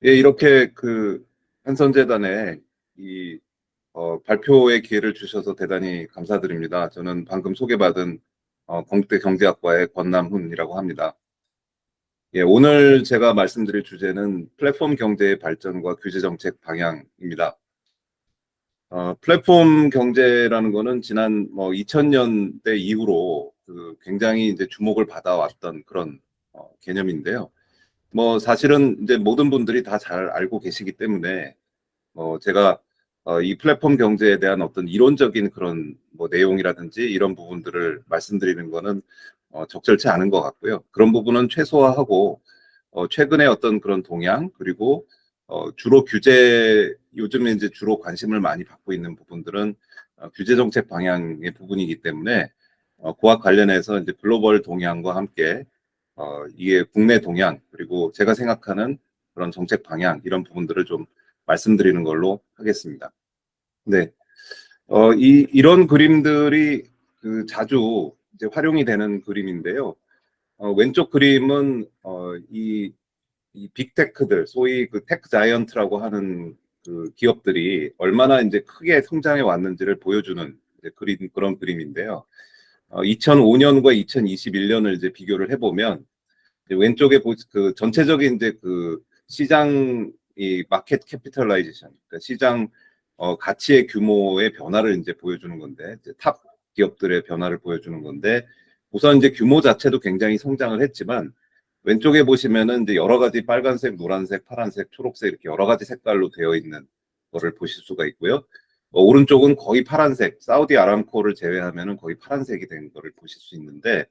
예, 이렇게 그 한선재단에 이 발표의 기회를 주셔서 대단히 감사드립니다. 저는 방금 소개받은 공대 경제학과의 권남훈이라고 합니다. 예, 오늘 제가 말씀드릴 주제는 플랫폼 경제의 발전과 규제 정책 방향입니다. 플랫폼 경제라는 거는 지난 2000년대 이후로 굉장히 이제 주목을 받아왔던 그런 개념인데요. 사실은 이제 모든 분들이 다 잘 알고 계시기 때문에 제가 이 플랫폼 경제에 대한 어떤 이론적인 그런 내용이라든지 이런 부분들을 말씀드리는 거는 적절치 않은 것 같고요. 그런 부분은 최소화하고 최근에 어떤 그런 동향 그리고 주로 요즘에 이제 주로 관심을 많이 받고 있는 부분들은 규제 정책 방향의 부분이기 때문에 그와 관련해서 이제 글로벌 동향과 함께 이게 국내 동향 그리고 제가 생각하는 그런 정책 방향 이런 부분들을 좀 말씀드리는 걸로 하겠습니다. 네. 이런 그림들이 자주 이제 활용이 되는 그림인데요. 왼쪽 그림은 이 빅테크들, 소위 그 테크 자이언트라고 하는 그 기업들이 얼마나 이제 크게 성장해 왔는지를 보여주는 이제 그런 그림인데요. 2005년과 2021년을 이제 비교를 해보면 왼쪽에 그 전체적인 이제 그 시장 이 마켓 캐피털라이제이션, 그러니까 시장 가치의 규모의 변화를 이제 보여주는 건데, 이제 탑 기업들의 변화를 보여주는 건데, 우선 이제 규모 자체도 굉장히 성장을 했지만 왼쪽에 보시면은 이제 여러 가지 빨간색, 노란색, 파란색, 초록색 이렇게 여러 가지 색깔로 되어 있는 거를 보실 수가 있고요. 오른쪽은 거의 파란색, 사우디 아람코를 제외하면은 거의 파란색이 된 거를 보실 수 있는데,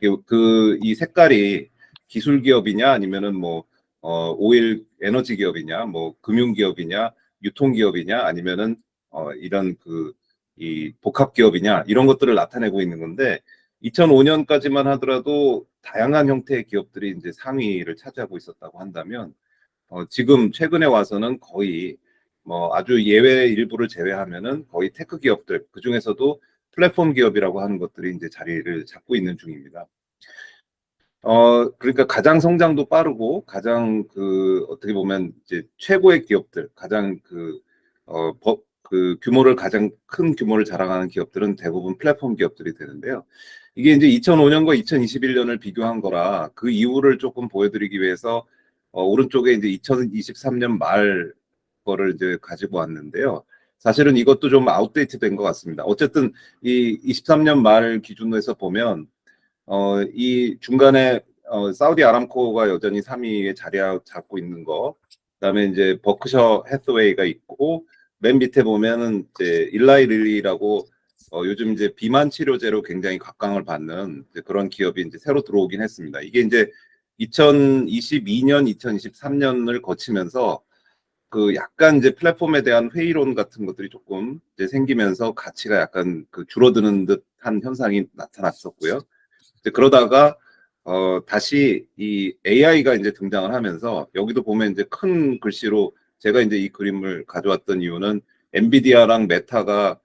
이 색깔이 기술 기업이냐 아니면은 오일 에너지 기업이냐 금융 기업이냐 유통 기업이냐 아니면은 이런 이 복합 기업이냐 이런 것들을 나타내고 있는 건데 2005년까지만 하더라도 다양한 형태의 기업들이 이제 상위를 차지하고 있었다고 한다면 지금 최근에 와서는 거의 아주 예외 일부를 제외하면은 거의 테크 기업들 그중에서도 플랫폼 기업이라고 하는 것들이 이제 자리를 잡고 있는 중입니다. 그러니까 가장 성장도 빠르고 가장 어떻게 보면 이제 최고의 기업들, 가장 규모를 가장 큰 규모를 자랑하는 기업들은 대부분 플랫폼 기업들이 되는데요. 이게 이제 2005년과 2021년을 비교한 거라 그 이유를 조금 보여드리기 위해서 오른쪽에 이제 2023년 말 거를 이제 가지고 왔는데요. 사실은 이것도 좀 아웃데이트 된 것 같습니다. 어쨌든 이 23년 말 기준으로 해서 보면 이 중간에 사우디 아람코가 여전히 3위에 자리 잡고 있는 거, 그다음에 이제 버크셔 해스웨이가 있고 맨 밑에 보면은 이제 일라이 릴리라고 요즘 이제 비만 치료제로 굉장히 각광을 받는 이제 그런 기업이 이제 새로 들어오긴 했습니다. 이게 이제 2022년, 2023년을 거치면서 약간 이제 플랫폼에 대한 회의론 같은 것들이 조금 이제 생기면서 가치가 약간 줄어드는 듯한 현상이 나타났었고요. 이제 그러다가 다시 이 AI가 이제 등장을 하면서 여기도 보면 이제 큰 글씨로 제가 이제 이 그림을 가져왔던 이유는 엔비디아랑 메타가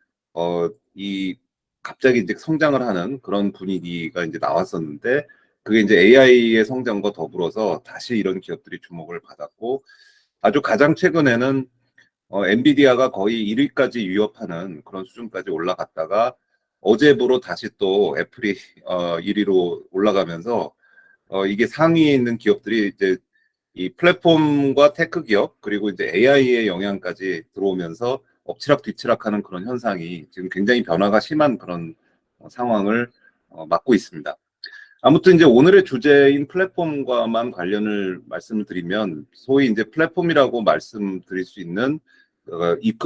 이 갑자기 이제 성장을 하는 그런 분위기가 이제 나왔었는데 그게 이제 AI의 성장과 더불어서 다시 이런 기업들이 주목을 받았고 아주 가장 최근에는 엔비디아가 거의 1위까지 위협하는 그런 수준까지 올라갔다가 어제부로 다시 또 애플이 1위로 올라가면서 이게 상위에 있는 기업들이 이제 이 플랫폼과 테크 기업 그리고 이제 AI의 영향까지 들어오면서 엎치락 뒤치락하는 그런 현상이 지금 굉장히 변화가 심한 그런 상황을 맞고 있습니다. 아무튼 이제 오늘의 주제인 플랫폼과만 관련을 말씀을 드리면 소위 이제 플랫폼이라고 말씀드릴 수 있는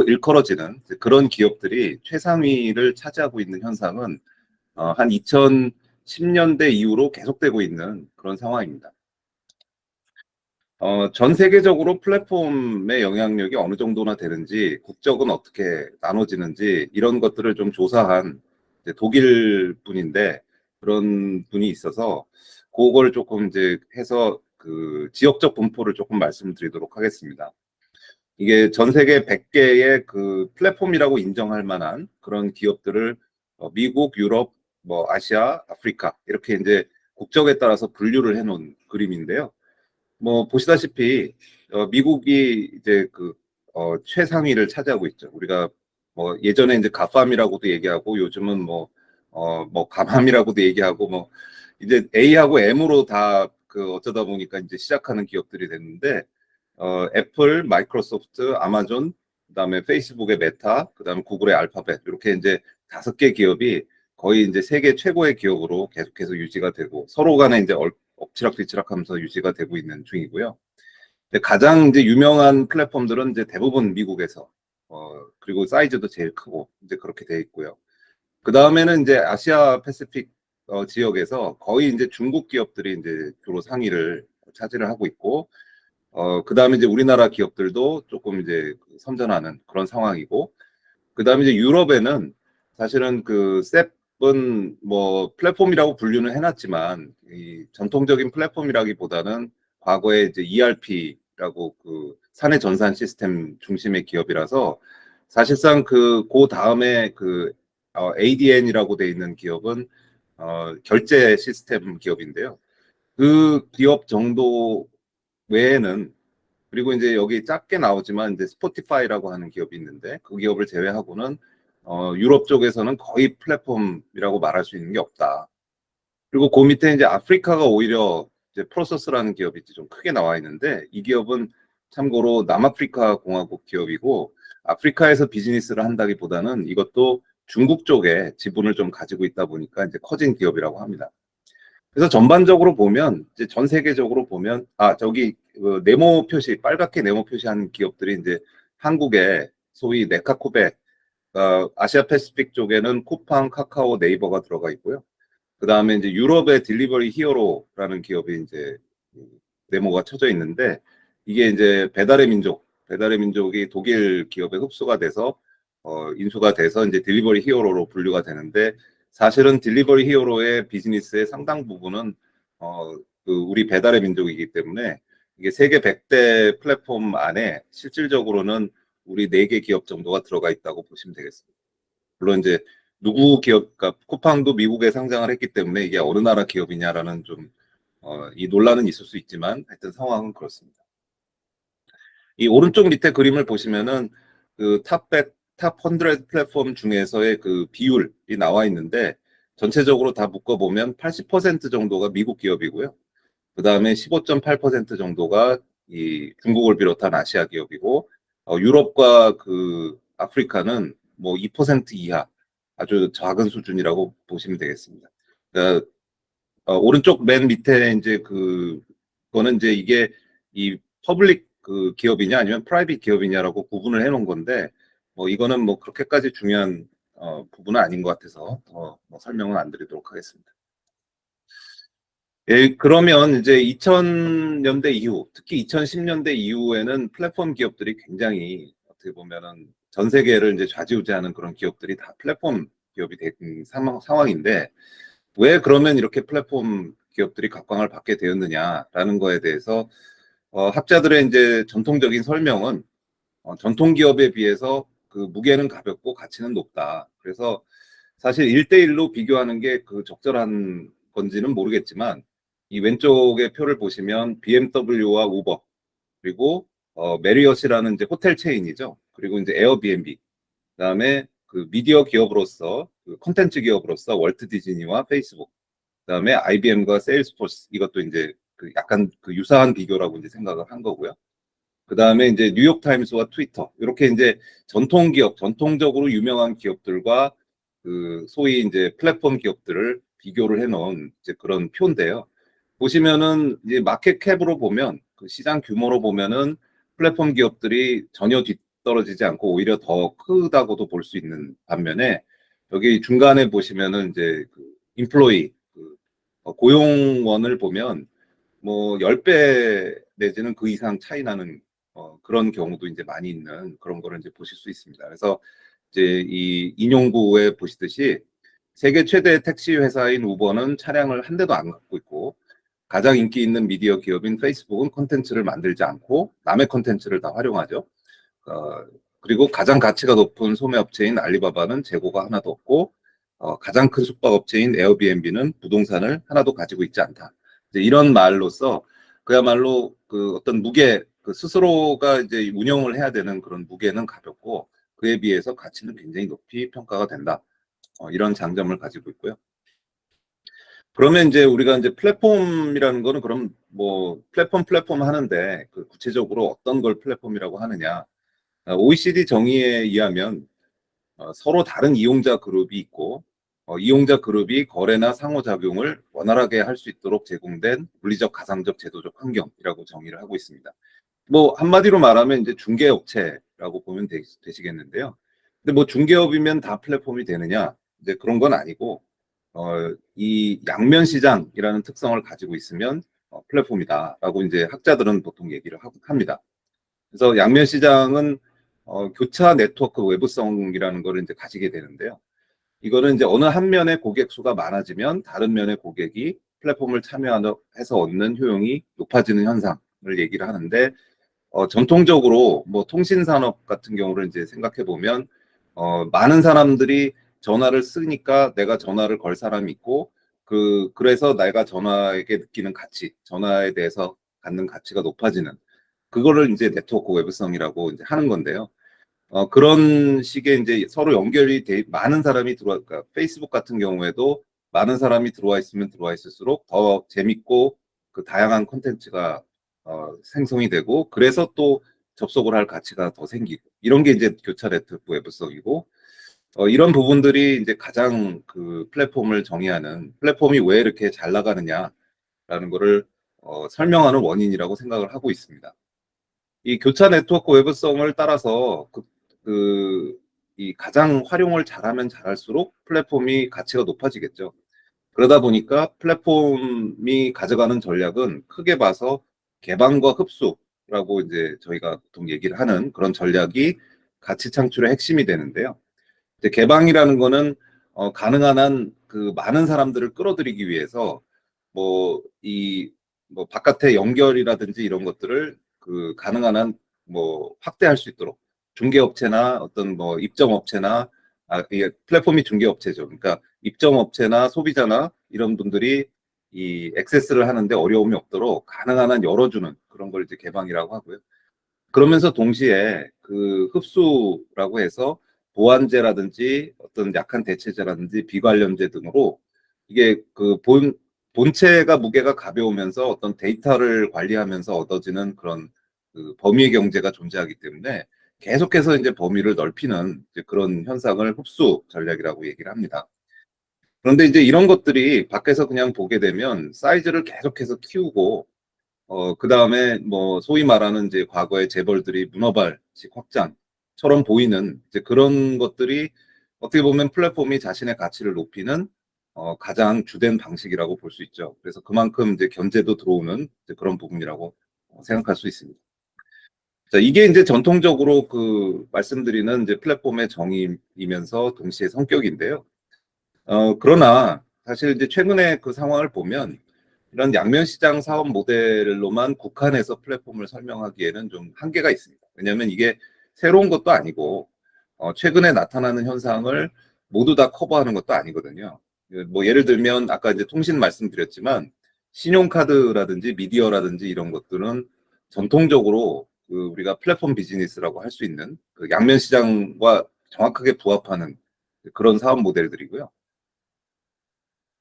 일컬어지는 그런 기업들이 최상위를 차지하고 있는 현상은 한 2010년대 이후로 계속되고 있는 그런 상황입니다. 전 세계적으로 플랫폼의 영향력이 어느 정도나 되는지, 국적은 어떻게 나눠지는지, 이런 것들을 좀 조사한 이제 독일 분인데, 그런 분이 있어서, 그걸 조금 이제 해서 지역적 분포를 조금 말씀드리도록 하겠습니다. 이게 전 세계 100개의 그 플랫폼이라고 인정할 만한 그런 기업들을 미국, 유럽, 아시아, 아프리카, 이렇게 이제 국적에 따라서 분류를 해놓은 그림인데요. 보시다시피 미국이 이제 최상위를 차지하고 있죠. 우리가 뭐 예전에 이제 가팜이라고도 얘기하고 요즘은 뭐 가맘이라고도 얘기하고 뭐 이제 A하고 M으로 다 어쩌다 보니까 이제 시작하는 기업들이 됐는데 애플, 마이크로소프트, 아마존, 그다음에 페이스북의 메타, 그다음에 구글의 알파벳 이렇게 이제 5개 기업이 거의 이제 세계 최고의 기업으로 계속해서 유지가 되고 서로 간에 이제 엎치락뒤치락하면서 유지가 되고 있는 중이고요. 근데 가장 이제 유명한 플랫폼들은 이제 대부분 미국에서 그리고 사이즈도 제일 크고 이제 그렇게 돼 있고요. 그 다음에는 이제 아시아 패시픽 지역에서 거의 이제 중국 기업들이 이제 주로 상위를 차지를 하고 있고 그 다음에 이제 우리나라 기업들도 조금 이제 선전하는 그런 상황이고 그 다음에 이제 유럽에는 사실은 셉은 뭐 플랫폼이라고 분류는 해놨지만 이 전통적인 플랫폼이라기보다는 과거에 이제 ERP라고 사내 전산 시스템 중심의 기업이라서 사실상 다음에 ADN이라고 돼 있는 기업은 결제 시스템 기업인데요. 그 기업 정도 외에는 그리고 이제 여기 작게 나오지만 이제 스포티파이라고 하는 기업이 있는데 그 기업을 제외하고는 유럽 쪽에서는 거의 플랫폼이라고 말할 수 있는 게 없다. 그리고 그 밑에 이제 아프리카가 오히려 이제 프로서스라는 기업이 이제 좀 크게 나와 있는데 이 기업은 참고로 남아프리카 공화국 기업이고 아프리카에서 비즈니스를 한다기보다는 이것도 중국 쪽에 지분을 좀 가지고 있다 보니까 이제 커진 기업이라고 합니다. 그래서 전반적으로 보면 이제 전 세계적으로 보면 저기 네모 표시 빨갛게 네모 표시한 기업들이 이제 한국의 소위 네카코베 아시아 패시픽 쪽에는 쿠팡, 카카오, 네이버가 들어가 있고요. 그 다음에 이제 유럽의 딜리버리 히어로라는 기업이 이제 네모가 쳐져 있는데 이게 이제 배달의 민족이 독일 기업에 흡수가 돼서 인수가 돼서 이제 딜리버리 히어로로 분류가 되는데 사실은 딜리버리 히어로의 비즈니스의 상당 부분은 우리 배달의 민족이기 때문에 이게 세계 100대 플랫폼 안에 실질적으로는 우리 4개 기업 정도가 들어가 있다고 보시면 되겠습니다. 물론 이제 누구 기업, 그러니까 쿠팡도 미국에 상장을 했기 때문에 이게 어느 나라 기업이냐라는 좀 이 논란은 있을 수 있지만 하여튼 상황은 그렇습니다. 이 오른쪽 밑에 그림을 보시면은 탑 100 플랫폼 중에서의 그 비율이 나와 있는데 전체적으로 다 묶어보면 80% 정도가 미국 기업이고요. 그 다음에 15.8% 정도가 이 중국을 비롯한 아시아 기업이고 유럽과 아프리카는 뭐 2% 이하 아주 작은 수준이라고 보시면 되겠습니다. 그러니까 오른쪽 맨 밑에 이제 그거는 이제 이게 이 퍼블릭 기업이냐 아니면 프라이빗 기업이냐라고 구분을 해놓은 건데 뭐 이거는 뭐 그렇게까지 중요한 부분은 아닌 것 같아서 뭐 설명은 안 드리도록 하겠습니다. 예, 그러면 이제 2000년대 이후, 특히 2010년대 이후에는 플랫폼 기업들이 굉장히 어떻게 보면은 전 세계를 이제 좌지우지하는 그런 기업들이 다 플랫폼 기업이 된 상황인데 왜 그러면 이렇게 플랫폼 기업들이 각광을 받게 되었느냐라는 거에 대해서 학자들의 이제 전통적인 설명은 전통 기업에 비해서 무게는 가볍고 가치는 높다. 그래서 사실 1대1로 비교하는 게 적절한 건지는 모르겠지만 이 왼쪽의 표를 보시면 BMW와 우버 그리고 메리엇이라는 이제 호텔 체인이죠. 그리고 이제 에어비앤비 그다음에 미디어 기업으로서 콘텐츠 기업으로서 월트 디즈니와 페이스북 그다음에 IBM과 세일스포스 이것도 이제 약간 유사한 비교라고 이제 생각을 한 거고요. 그다음에 이제 뉴욕 타임스와 트위터 이렇게 이제 전통 기업, 전통적으로 유명한 기업들과 소위 이제 플랫폼 기업들을 비교를 해놓은 이제 그런 표인데요. 보시면은 이제 마켓 캡으로 보면 시장 규모로 보면은 플랫폼 기업들이 전혀 뒤떨어지지 않고 오히려 더 크다고도 볼 수 있는 반면에 여기 중간에 보시면은 이제 인플로이 고용원을 보면 뭐 10배 내지는 그 이상 차이 나는 그런 경우도 이제 많이 있는 그런 거를 이제 보실 수 있습니다. 그래서 이제 이 인용구에 보시듯이 세계 최대 택시 회사인 우버는 차량을 한 대도 안 갖고 있고 가장 인기 있는 미디어 기업인 페이스북은 콘텐츠를 만들지 않고 남의 콘텐츠를 다 활용하죠. 어, 그리고 가장 가치가 높은 소매업체인 알리바바는 재고가 하나도 없고 가장 큰 숙박업체인 에어비앤비는 부동산을 하나도 가지고 있지 않다. 이제 이런 말로써 그야말로 어떤 무게 그 스스로가 이제 운영을 해야 되는 그런 무게는 가볍고 그에 비해서 가치는 굉장히 높이 평가가 된다. 이런 장점을 가지고 있고요. 그러면 이제 우리가 이제 플랫폼이라는 거는 그럼 뭐 플랫폼 하는데 그 구체적으로 어떤 걸 플랫폼이라고 하느냐? OECD 정의에 의하면 서로 다른 이용자 그룹이 있고 이용자 그룹이 거래나 상호작용을 원활하게 할 수 있도록 제공된 물리적, 가상적, 제도적 환경이라고 정의를 하고 있습니다. 뭐 한마디로 말하면 이제 중개업체라고 보면 되시겠는데요. 근데 뭐 중개업이면 다 플랫폼이 되느냐? 이제 그런 건 아니고 이 양면 시장이라는 특성을 가지고 있으면 플랫폼이다라고 이제 학자들은 보통 얘기를 합니다. 그래서 양면 시장은 교차 네트워크 외부성이라는 거를 이제 가지게 되는데요. 이거는 이제 어느 한 면의 고객 수가 많아지면 다른 면의 고객이 플랫폼을 참여해서 얻는 효용이 높아지는 현상을 얘기를 하는데 전통적으로 뭐 통신산업 같은 경우를 이제 생각해 보면 많은 사람들이 전화를 쓰니까 내가 전화를 걸 사람이 있고 그래서 내가 전화에게 느끼는 가치, 전화에 대해서 갖는 가치가 높아지는 그거를 이제 네트워크 외부성이라고 이제 하는 건데요. 그런 식의 이제 서로 연결이 많은 사람이 그러니까 페이스북 같은 경우에도 많은 사람이 들어와 있으면 들어와 있을수록 더 재밌고 그 다양한 콘텐츠가 생성이 되고 그래서 또 접속을 할 가치가 더 생기고 이런 게 이제 교차 네트워크 외부성이고 이런 부분들이 이제 가장 그 플랫폼을 정의하는 플랫폼이 왜 이렇게 잘 나가느냐라는 거를 설명하는 원인이라고 생각을 하고 있습니다. 이 교차 네트워크 외부성을 따라서 이 가장 활용을 잘하면 잘할수록 플랫폼이 가치가 높아지겠죠. 그러다 보니까 플랫폼이 가져가는 전략은 크게 봐서 개방과 흡수라고 이제 저희가 보통 얘기를 하는 그런 전략이 가치 창출의 핵심이 되는데요. 이제 개방이라는 거는 가능한 한 그 많은 사람들을 끌어들이기 위해서 뭐 바깥의 연결이라든지 이런 것들을 그 가능한 한 뭐 확대할 수 있도록 중개업체나 어떤 뭐 입점업체나 이게 플랫폼이 중개업체죠. 그러니까 입점업체나 소비자나 이런 분들이 이 액세스를 하는데 어려움이 없도록 가능한 한 열어주는 그런 걸 이제 개방이라고 하고요. 그러면서 동시에 그 흡수라고 해서 보완제라든지 어떤 약한 대체제라든지 비관련제 등으로 이게 그 본체가 무게가 가벼우면서 어떤 데이터를 관리하면서 얻어지는 그런 그 범위의 경제가 존재하기 때문에 계속해서 이제 범위를 넓히는 이제 그런 현상을 흡수 전략이라고 얘기를 합니다. 그런데 이제 이런 것들이 밖에서 그냥 보게 되면 사이즈를 계속해서 키우고 그 다음에 뭐 소위 말하는 이제 과거의 재벌들이 문어발식 확장처럼 보이는 이제 그런 것들이 어떻게 보면 플랫폼이 자신의 가치를 높이는 가장 주된 방식이라고 볼 수 있죠. 그래서 그만큼 이제 견제도 들어오는 이제 그런 부분이라고 생각할 수 있습니다. 자, 이게 이제 전통적으로 그 말씀드리는 이제 플랫폼의 정의이면서 동시에 성격인데요. 그러나 사실 이제 최근에 그 상황을 보면 이런 양면 시장 사업 모델로만 국한해서 플랫폼을 설명하기에는 좀 한계가 있습니다. 왜냐하면 이게 새로운 것도 아니고 최근에 나타나는 현상을 모두 다 커버하는 것도 아니거든요. 뭐 예를 들면 아까 이제 통신 말씀드렸지만 신용카드라든지 미디어라든지 이런 것들은 전통적으로 그 우리가 플랫폼 비즈니스라고 할 수 있는 그 양면 시장과 정확하게 부합하는 그런 사업 모델들이고요.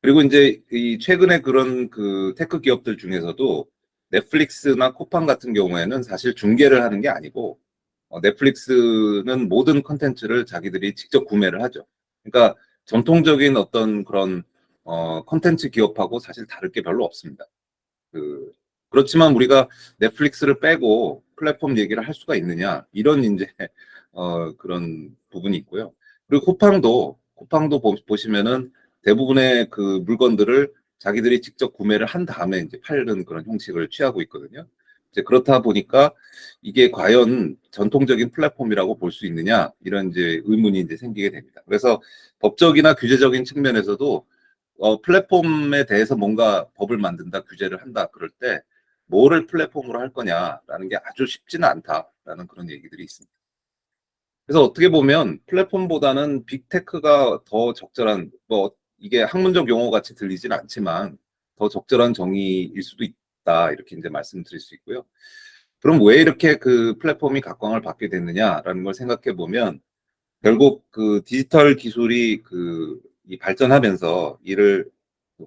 그리고 이제 이 최근에 그런 그 테크 기업들 중에서도 넷플릭스나 쿠팡 같은 경우에는 사실 중개를 하는 게 아니고 넷플릭스는 모든 컨텐츠를 자기들이 직접 구매를 하죠. 그러니까 전통적인 어떤 그런 컨텐츠 기업하고 사실 다를 게 별로 없습니다. 그 그렇지만 우리가 넷플릭스를 빼고 플랫폼 얘기를 할 수가 있느냐 이런 이제 그런 부분이 있고요. 그리고 쿠팡도 보시면은 대부분의 그 물건들을 자기들이 직접 구매를 한 다음에 이제 팔는 그런 형식을 취하고 있거든요. 이제 그렇다 보니까 이게 과연 전통적인 플랫폼이라고 볼 수 있느냐 이런 이제 의문이 이제 생기게 됩니다. 그래서 법적이나 규제적인 측면에서도 플랫폼에 대해서 뭔가 법을 만든다, 규제를 한다 그럴 때 뭐를 플랫폼으로 할 거냐라는 게 아주 쉽지는 않다라는 그런 얘기들이 있습니다. 그래서 어떻게 보면 플랫폼보다는 빅테크가 더 적절한 뭐 이게 학문적 용어 같이 들리진 않지만 더 적절한 정의일 수도 있다 이렇게 이제 말씀드릴 수 있고요. 그럼 왜 이렇게 그 플랫폼이 각광을 받게 됐느냐라는 걸 생각해 보면 결국 그 디지털 기술이 이 발전하면서 이를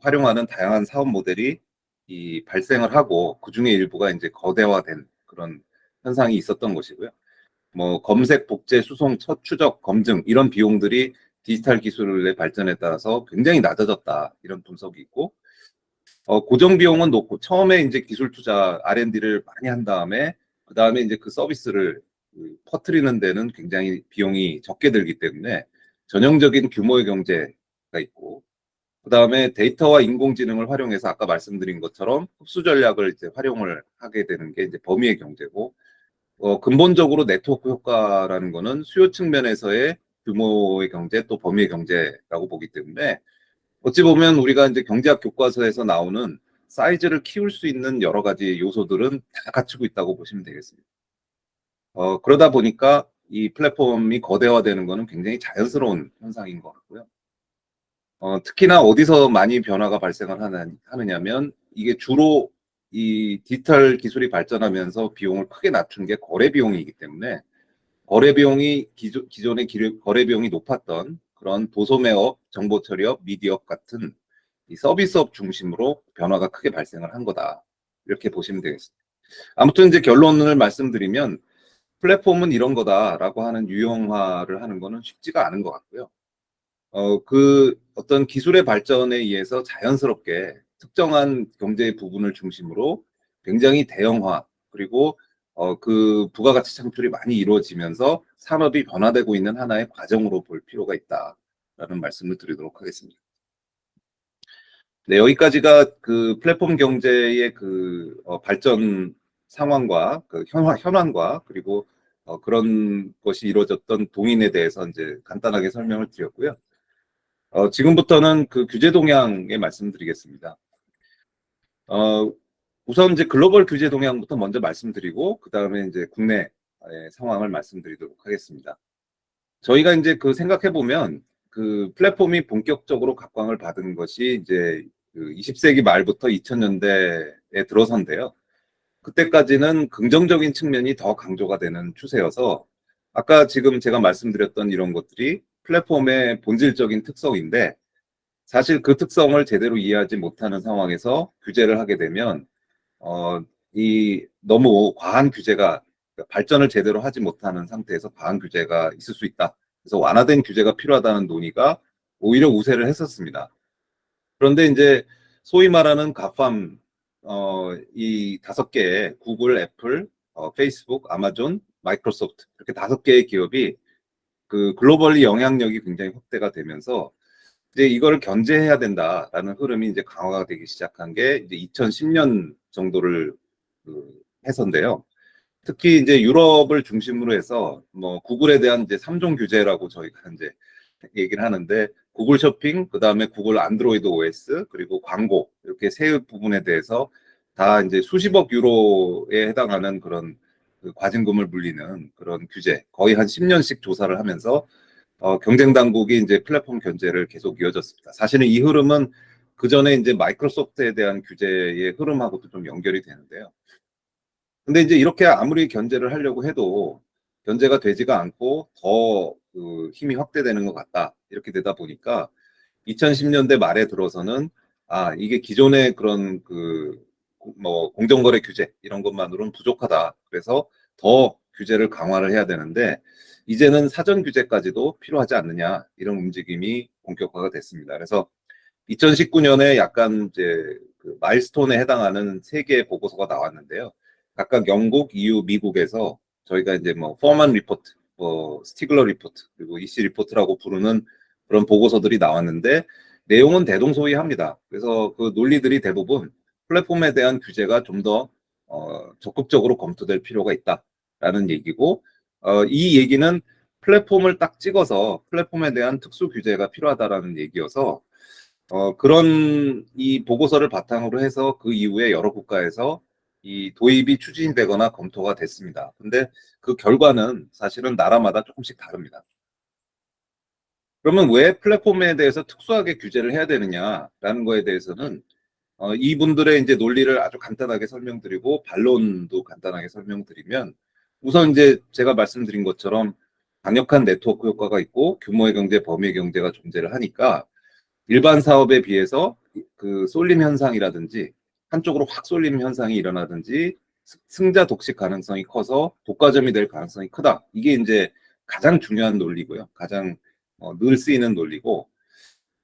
활용하는 다양한 사업 모델이 이 발생을 하고 그중에 일부가 이제 거대화된 그런 현상이 있었던 것이고요. 뭐 검색, 복제, 수송, 첫 추적, 검증 이런 비용들이 디지털 기술의 발전에 따라서 굉장히 낮아졌다. 이런 분석이 있고 고정 비용은 높고 처음에 이제 기술 투자 R&D를 많이 한 다음에 그다음에 이제 그 서비스를 퍼뜨리는 데는 굉장히 비용이 적게 들기 때문에 전형적인 규모의 경제가 있고 그다음에 데이터와 인공지능을 활용해서 아까 말씀드린 것처럼 흡수 전략을 이제 활용을 하게 되는 게 이제 범위의 경제고 근본적으로 네트워크 효과라는 거는 수요 측면에서의 규모의 경제 또 범위의 경제라고 보기 때문에 어찌 보면 우리가 이제 경제학 교과서에서 나오는 사이즈를 키울 수 있는 여러 가지 요소들은 다 갖추고 있다고 보시면 되겠습니다. 그러다 보니까 이 플랫폼이 거대화되는 거는 굉장히 자연스러운 현상인 것 같고요. 특히나 어디서 많이 변화가 발생을 하느냐면 이게 주로 이 디지털 기술이 발전하면서 비용을 크게 낮춘 게 거래 비용이기 때문에 거래 비용이 기존의 거래 비용이 높았던 그런 도소매업, 정보 처리업, 미디어업 같은 이 서비스업 중심으로 변화가 크게 발생을 한 거다. 이렇게 보시면 되겠습니다. 아무튼 이제 결론을 말씀드리면 플랫폼은 이런 거다라고 하는 유형화를 하는 거는 쉽지가 않은 것 같고요. 어떤 기술의 발전에 의해서 자연스럽게 특정한 경제의 부분을 중심으로 굉장히 대형화 그리고 그 부가가치 창출이 많이 이루어지면서 산업이 변화되고 있는 하나의 과정으로 볼 필요가 있다라는 말씀을 드리도록 하겠습니다. 네, 여기까지가 그 플랫폼 경제의 발전 상황과 현황과 그리고 그런 것이 이루어졌던 동인에 대해서 이제 간단하게 설명을 드렸고요. 지금부터는 그 규제 동향에 말씀드리겠습니다. 어, 우선 이제 글로벌 규제 동향부터 먼저 말씀드리고 그 다음에 이제 국내 상황을 말씀드리도록 하겠습니다. 저희가 이제 생각해 보면 그 플랫폼이 본격적으로 각광을 받은 것이 이제 그 20세기 말부터 2000년대에 들어선데요. 그때까지는 긍정적인 측면이 더 강조가 되는 추세여서 아까 지금 제가 말씀드렸던 이런 것들이 플랫폼의 본질적인 특성인데 사실 그 특성을 제대로 이해하지 못하는 상황에서 규제를 하게 되면 어, 이 너무 과한 규제가 그러니까 발전을 제대로 하지 못하는 상태에서 과한 규제가 있을 수 있다. 그래서 완화된 규제가 필요하다는 논의가 오히려 우세를 했었습니다. 그런데 이제 소위 말하는 가팜 이 5개의 구글, 애플, 페이스북, 아마존, 마이크로소프트 이렇게 5개의 기업이 그 글로벌리 영향력이 굉장히 확대가 되면서 이제 이거를 견제해야 된다라는 흐름이 이제 강화가 되기 시작한 게 이제 2010년 정도를 해서인데요. 특히 이제 유럽을 중심으로 해서 뭐 구글에 대한 이제 3종 규제라고 저희가 이제 얘기를 하는데 구글 쇼핑, 그다음에 구글 안드로이드 OS, 그리고 광고 이렇게 세 부분에 대해서 다 이제 수십억 유로에 해당하는 그런 과징금을 물리는 그런 규제 거의 한 10년씩 조사를 하면서 경쟁 당국이 이제 플랫폼 견제를 계속 이어졌습니다. 사실은 이 흐름은 그 전에 이제 마이크로소프트에 대한 규제의 흐름하고도 좀 연결이 되는데요. 근데 이제 이렇게 아무리 견제를 하려고 해도 견제가 되지가 않고 더 그 힘이 확대되는 것 같다. 이렇게 되다 보니까 2010년대 말에 들어서는 이게 기존의 그런 뭐 공정거래 규제 이런 것만으로는 부족하다. 그래서 더 규제를 강화를 해야 되는데 이제는 사전 규제까지도 필요하지 않느냐 이런 움직임이 본격화가 됐습니다. 그래서 2019년에 약간 이제 그 마일스톤에 해당하는 3개의 보고서가 나왔는데요. 각각 영국, EU, 미국에서 저희가 이제 뭐 포먼 리포트, 뭐 스티글러 리포트, 그리고 EC 리포트라고 부르는 그런 보고서들이 나왔는데 내용은 대동소이합니다. 그래서 그 논리들이 대부분 플랫폼에 대한 규제가 좀 더 적극적으로 검토될 필요가 있다라는 얘기고 이 얘기는 플랫폼을 딱 찍어서 플랫폼에 대한 특수 규제가 필요하다라는 얘기여서 그런 이 보고서를 바탕으로 해서 그 이후에 여러 국가에서 이 도입이 추진되거나 검토가 됐습니다. 근데 그 결과는 사실은 나라마다 조금씩 다릅니다. 그러면 왜 플랫폼에 대해서 특수하게 규제를 해야 되느냐라는 거에 대해서는 이분들의 이제 논리를 아주 간단하게 설명드리고 반론도 간단하게 설명드리면 우선 이제 제가 말씀드린 것처럼 강력한 네트워크 효과가 있고 규모의 경제, 범위의 경제가 존재를 하니까 일반 사업에 비해서 그 쏠림 현상이라든지 한쪽으로 확 쏠림 현상이 일어나든지 승자 독식 가능성이 커서 독과점이 될 가능성이 크다. 이게 이제 가장 중요한 논리고요. 가장 늘 쓰이는 논리고.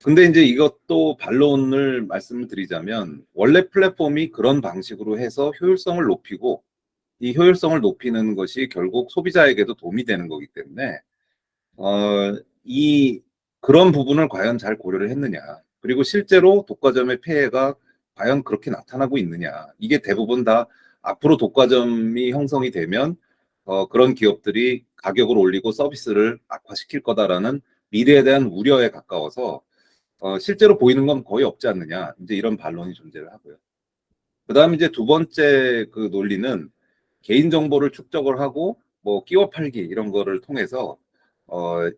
근데 이제 이것도 반론을 말씀을 드리자면 원래 플랫폼이 그런 방식으로 해서 효율성을 높이고 이 효율성을 높이는 것이 결국 소비자에게도 도움이 되는 거기 때문에 어, 이 그런 부분을 과연 잘 고려를 했느냐. 그리고 실제로 독과점의 폐해가 과연 그렇게 나타나고 있느냐. 이게 대부분 다 앞으로 독과점이 형성이 되면 그런 기업들이 가격을 올리고 서비스를 악화시킬 거다라는 미래에 대한 우려에 가까워서 실제로 보이는 건 거의 없지 않느냐. 이제 이런 반론이 존재를 하고요. 그다음에 이제 두 번째 그 논리는 개인 정보를 축적을 하고 뭐 끼워 팔기 이런 거를 통해서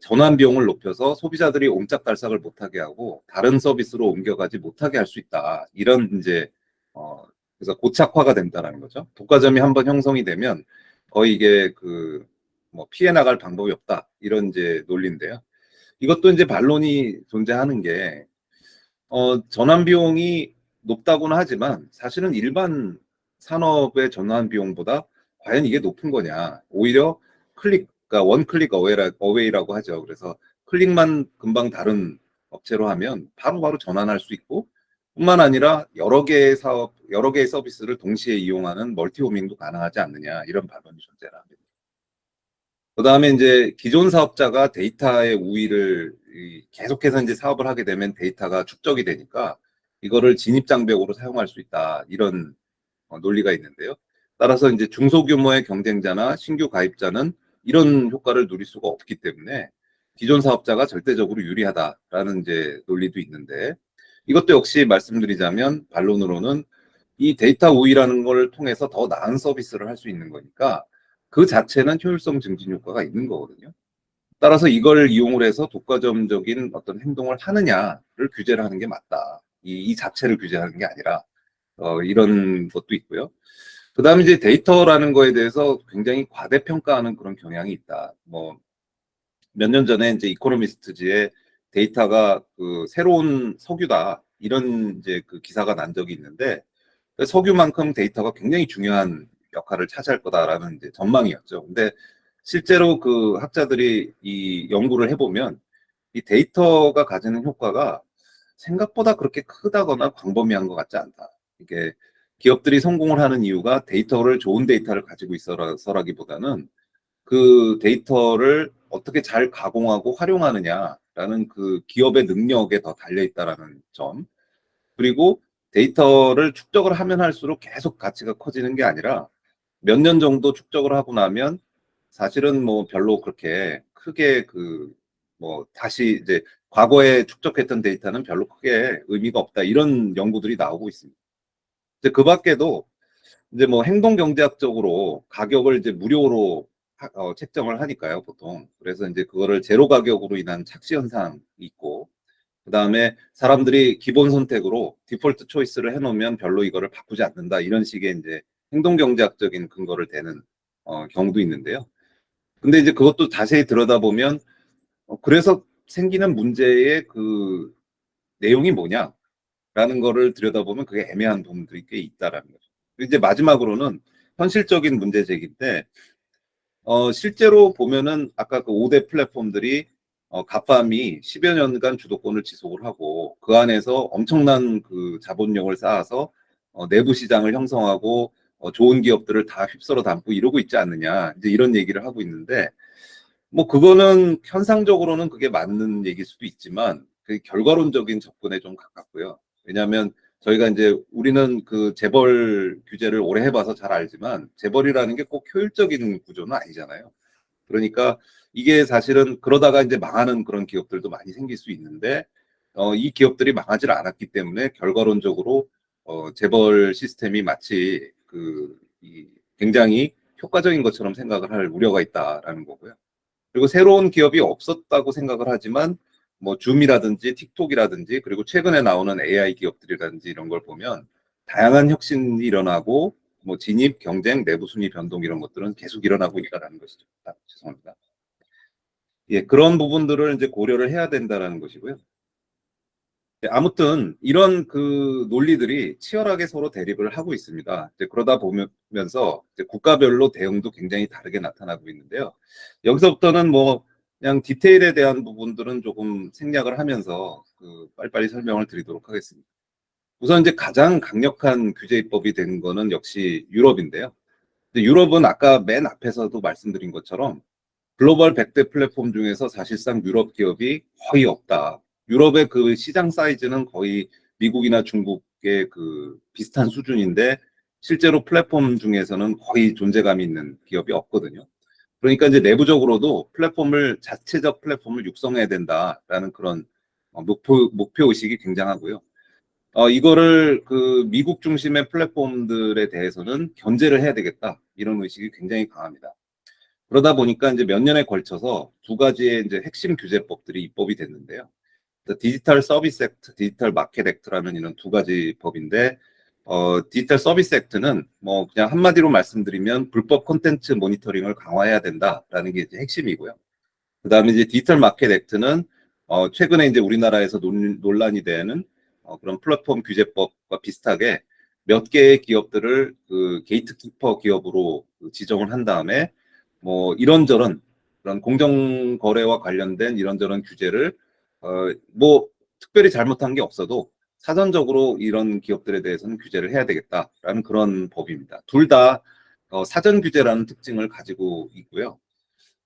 전환 비용을 높여서 소비자들이 옴짝달싹을 못하게 하고 다른 서비스로 옮겨가지 못하게 할 수 있다. 이런 이제 그래서 고착화가 된다라는 거죠. 독과점이 한번 형성이 되면 거의 이게 그 뭐 피해 나갈 방법이 없다. 이런 이제 논리인데요. 이것도 이제 반론이 존재하는 게 전환 비용이 높다고는 하지만 사실은 일반 산업의 전환 비용보다 과연 이게 높은 거냐. 오히려 그러니까 원 클릭 어웨이라고 하죠. 그래서 클릭만 금방 다른 업체로 하면 바로바로 전환할 수 있고 뿐만 아니라 여러 개의 사업, 여러 개의 서비스를 동시에 이용하는 멀티호밍도 가능하지 않느냐. 이런 반론이 존재를 합니다. 그다음에 이제 기존 사업자가 데이터의 우위를 계속해서 이제 사업을 하게 되면 데이터가 축적이 되니까 이거를 진입장벽으로 사용할 수 있다. 이런 논리가 있는데요. 따라서 이제 중소규모의 경쟁자나 신규 가입자는 이런 효과를 누릴 수가 없기 때문에 기존 사업자가 절대적으로 유리하다라는 이제 논리도 있는데 이것도 역시 말씀드리자면 반론으로는 이 데이터 우위라는 걸 통해서 더 나은 서비스를 할 수 있는 거니까 그 자체는 효율성 증진 효과가 있는 거거든요. 따라서 이걸 이용을 해서 독과점적인 어떤 행동을 하느냐를 규제를 하는 게 맞다. 이 자체를 규제하는 게 아니라 이런 것도 있고요. 그다음에 이제 데이터라는 거에 대해서 굉장히 과대평가하는 그런 경향이 있다. 뭐 몇 년 전에 이제 이코노미스트지에 데이터가 그 새로운 석유다 이런 이제 그 기사가 난 적이 있는데 석유만큼 데이터가 굉장히 중요한 역할을 차지할 거다라는 이제 전망이었죠. 근데 실제로 그 학자들이 이 연구를 해보면 이 데이터가 가지는 효과가 생각보다 그렇게 크다거나 광범위한 것 같지 않다. 이게 기업들이 성공을 하는 이유가 데이터를 좋은 데이터를 가지고 있어서라기보다는 그 데이터를 어떻게 잘 가공하고 활용하느냐라는 그 기업의 능력에 더 달려 있다라는 점. 그리고 데이터를 축적을 하면 할수록 계속 가치가 커지는 게 아니라 몇 년 정도 축적을 하고 나면 사실은 뭐 별로 그렇게 크게 그 뭐 다시 이제 과거에 축적했던 데이터는 별로 크게 의미가 없다 이런 연구들이 나오고 있습니다. 이제 그 밖에도 이제 뭐 행동 경제학적으로 가격을 이제 무료로 책정을 하니까요, 보통. 그래서 이제 그거를 제로 가격으로 인한 착시 현상이 있고 그다음에 사람들이 기본 선택으로 디폴트 초이스를 해놓으면 별로 이거를 바꾸지 않는다 이런 식의 이제 행동 경제학적인 근거를 대는 경우도 있는데요. 근데 이제 그것도 자세히 들여다보면 그래서 생기는 문제의 그 내용이 뭐냐라는 거를 들여다보면 그게 애매한 부분들이 꽤 있다라는 거죠. 이제 마지막으로는 현실적인 문제 제기인데 실제로 보면은 아까 그 5대 플랫폼들이 가팜이 10여 년간 주도권을 지속을 하고 그 안에서 엄청난 그 자본력을 쌓아서 내부 시장을 형성하고 좋은 기업들을 다 휩쓸어 담고 이러고 있지 않느냐 이제 이런 얘기를 하고 있는데 뭐 그거는 현상적으로는 그게 맞는 얘기일 수도 있지만 그 결과론적인 접근에 좀 가깝고요. 왜냐하면 저희가 이제 우리는 그 재벌 규제를 오래 해봐서 잘 알지만 재벌이라는 게 꼭 효율적인 구조는 아니잖아요. 그러니까 이게 사실은 그러다가 이제 망하는 그런 기업들도 많이 생길 수 있는데 이 기업들이 망하지 않았기 때문에 결과론적으로 재벌 시스템이 마치 굉장히 효과적인 것처럼 생각을 할 우려가 있다라는 거고요. 그리고 새로운 기업이 없었다고 생각을 하지만 뭐 줌이라든지 틱톡이라든지 그리고 최근에 나오는 AI 기업들이라든지 이런 걸 보면 다양한 혁신이 일어나고 뭐 진입, 경쟁, 내부 순위 변동 이런 것들은 계속 일어나고 있다라는 것이죠. 죄송합니다. 예, 그런 부분들을 이제 고려를 해야 된다라는 것이고요. 네, 아무튼 이런 그 논리들이 치열하게 서로 대립을 하고 있습니다. 이제 그러다 보면서 이제 국가별로 대응도 굉장히 다르게 나타나고 있는데요. 여기서부터는 뭐 그냥 디테일에 대한 부분들은 조금 생략을 하면서 그 빨리빨리 설명을 드리도록 하겠습니다. 우선 이제 가장 강력한 규제 입법이 된 거는 역시 유럽인데요. 유럽은 아까 맨 앞에서도 말씀드린 것처럼 글로벌 100대 플랫폼 중에서 사실상 유럽 기업이 거의 없다. 유럽의 그 시장 사이즈는 거의 미국이나 중국의 그 비슷한 수준인데 실제로 플랫폼 중에서는 거의 존재감이 있는 기업이 없거든요. 그러니까 이제 내부적으로도 자체적 플랫폼을 육성해야 된다라는 그런 목표 의식이 굉장하고요. 이거를 그 미국 중심의 플랫폼들에 대해서는 견제를 해야 되겠다. 이런 의식이 굉장히 강합니다. 그러다 보니까 이제 몇 년에 걸쳐서 두 가지의 이제 핵심 규제법들이 입법이 됐는데요. 디지털 서비스 액트, 디지털 마켓 액트라는 이런 두 가지 법인데, 디지털 서비스 액트는 뭐 그냥 한마디로 말씀드리면 불법 콘텐츠 모니터링을 강화해야 된다라는 게 이제 핵심이고요. 그다음에 이제 디지털 마켓 액트는 최근에 이제 우리나라에서 논란이 되는 그런 플랫폼 규제법과 비슷하게 몇 개의 기업들을 그 게이트키퍼 기업으로 지정을 한 다음에 뭐 이런저런 그런 공정 거래와 관련된 이런저런 규제를 뭐 특별히 잘못한 게 없어도 사전적으로 이런 기업들에 대해서는 규제를 해야 되겠다라는 그런 법입니다. 둘 다 사전 규제라는 특징을 가지고 있고요.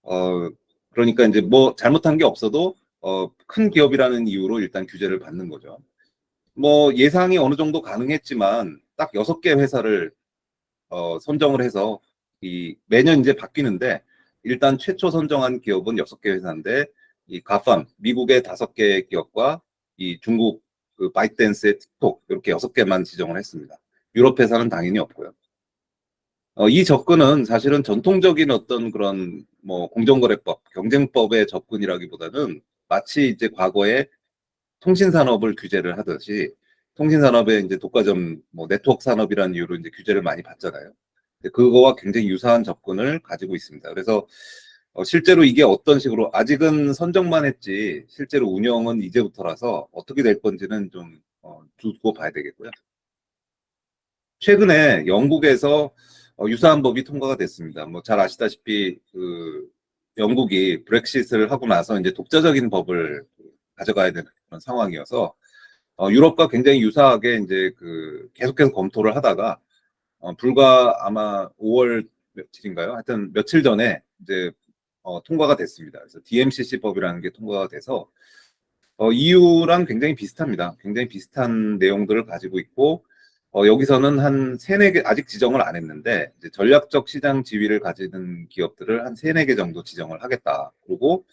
어, 그러니까 이제 뭐 잘못한 게 없어도 큰 기업이라는 이유로 일단 규제를 받는 거죠. 뭐 예상이 어느 정도 가능했지만 딱 6개 회사를 선정을 해서 이 매년 이제 바뀌는데 일단 최초 선정한 기업은 6개 회사인데 이 가팜 미국의 5개 기업과 이 중국 그 바이트댄스의 틱톡 이렇게 6개만 지정을 했습니다. 유럽 회사는 당연히 없고요. 이 접근은 사실은 전통적인 어떤 그런 뭐 공정거래법, 경쟁법의 접근이라기보다는 마치 이제 과거에 통신산업을 규제를 하듯이 통신산업의 이제 독과점 뭐 네트워크 산업이라는 이유로 이제 규제를 많이 받잖아요. 그거와 굉장히 유사한 접근을 가지고 있습니다. 그래서 실제로 이게 어떤 식으로 아직은 선정만 했지 실제로 운영은 이제부터라서 어떻게 될 건지는 좀 두고 봐야 되겠고요. 최근에 영국에서 유사한 법이 통과가 됐습니다. 뭐 잘 아시다시피 그 영국이 브렉시트를 하고 나서 이제 독자적인 법을 가져가야 되는 그런 상황이어서 유럽과 굉장히 유사하게 이제 그 계속해서 검토를 하다가 불과 아마 5월 며칠인가요? 하여튼 며칠 전에 이제 통과가 됐습니다. 그래서 DMCC 법이라는 게 통과가 돼서 EU랑 굉장히 비슷합니다. 굉장히 비슷한 내용들을 가지고 있고 여기서는 한 세네 개 아직 지정을 안 했는데 이제 전략적 시장 지위를 가지는 기업들을 한 세네 개 정도 지정을 하겠다. 그리고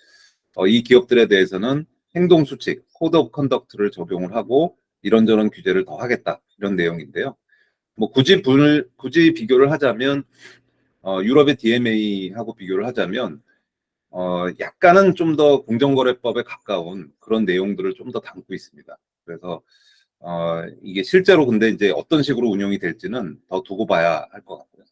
이 기업들에 대해서는 행동 수칙, 코드 오브 컨덕트를 적용을 하고 이런저런 규제를 더 하겠다. 이런 내용인데요. 뭐 굳이 비교를 하자면 유럽의 DMA하고 비교를 하자면 약간은 좀 더 공정거래법에 가까운 그런 내용들을 좀 더 담고 있습니다. 그래서 이게 실제로 근데 이제 어떤 식으로 운영이 될지는 더 두고 봐야 할 것 같고요.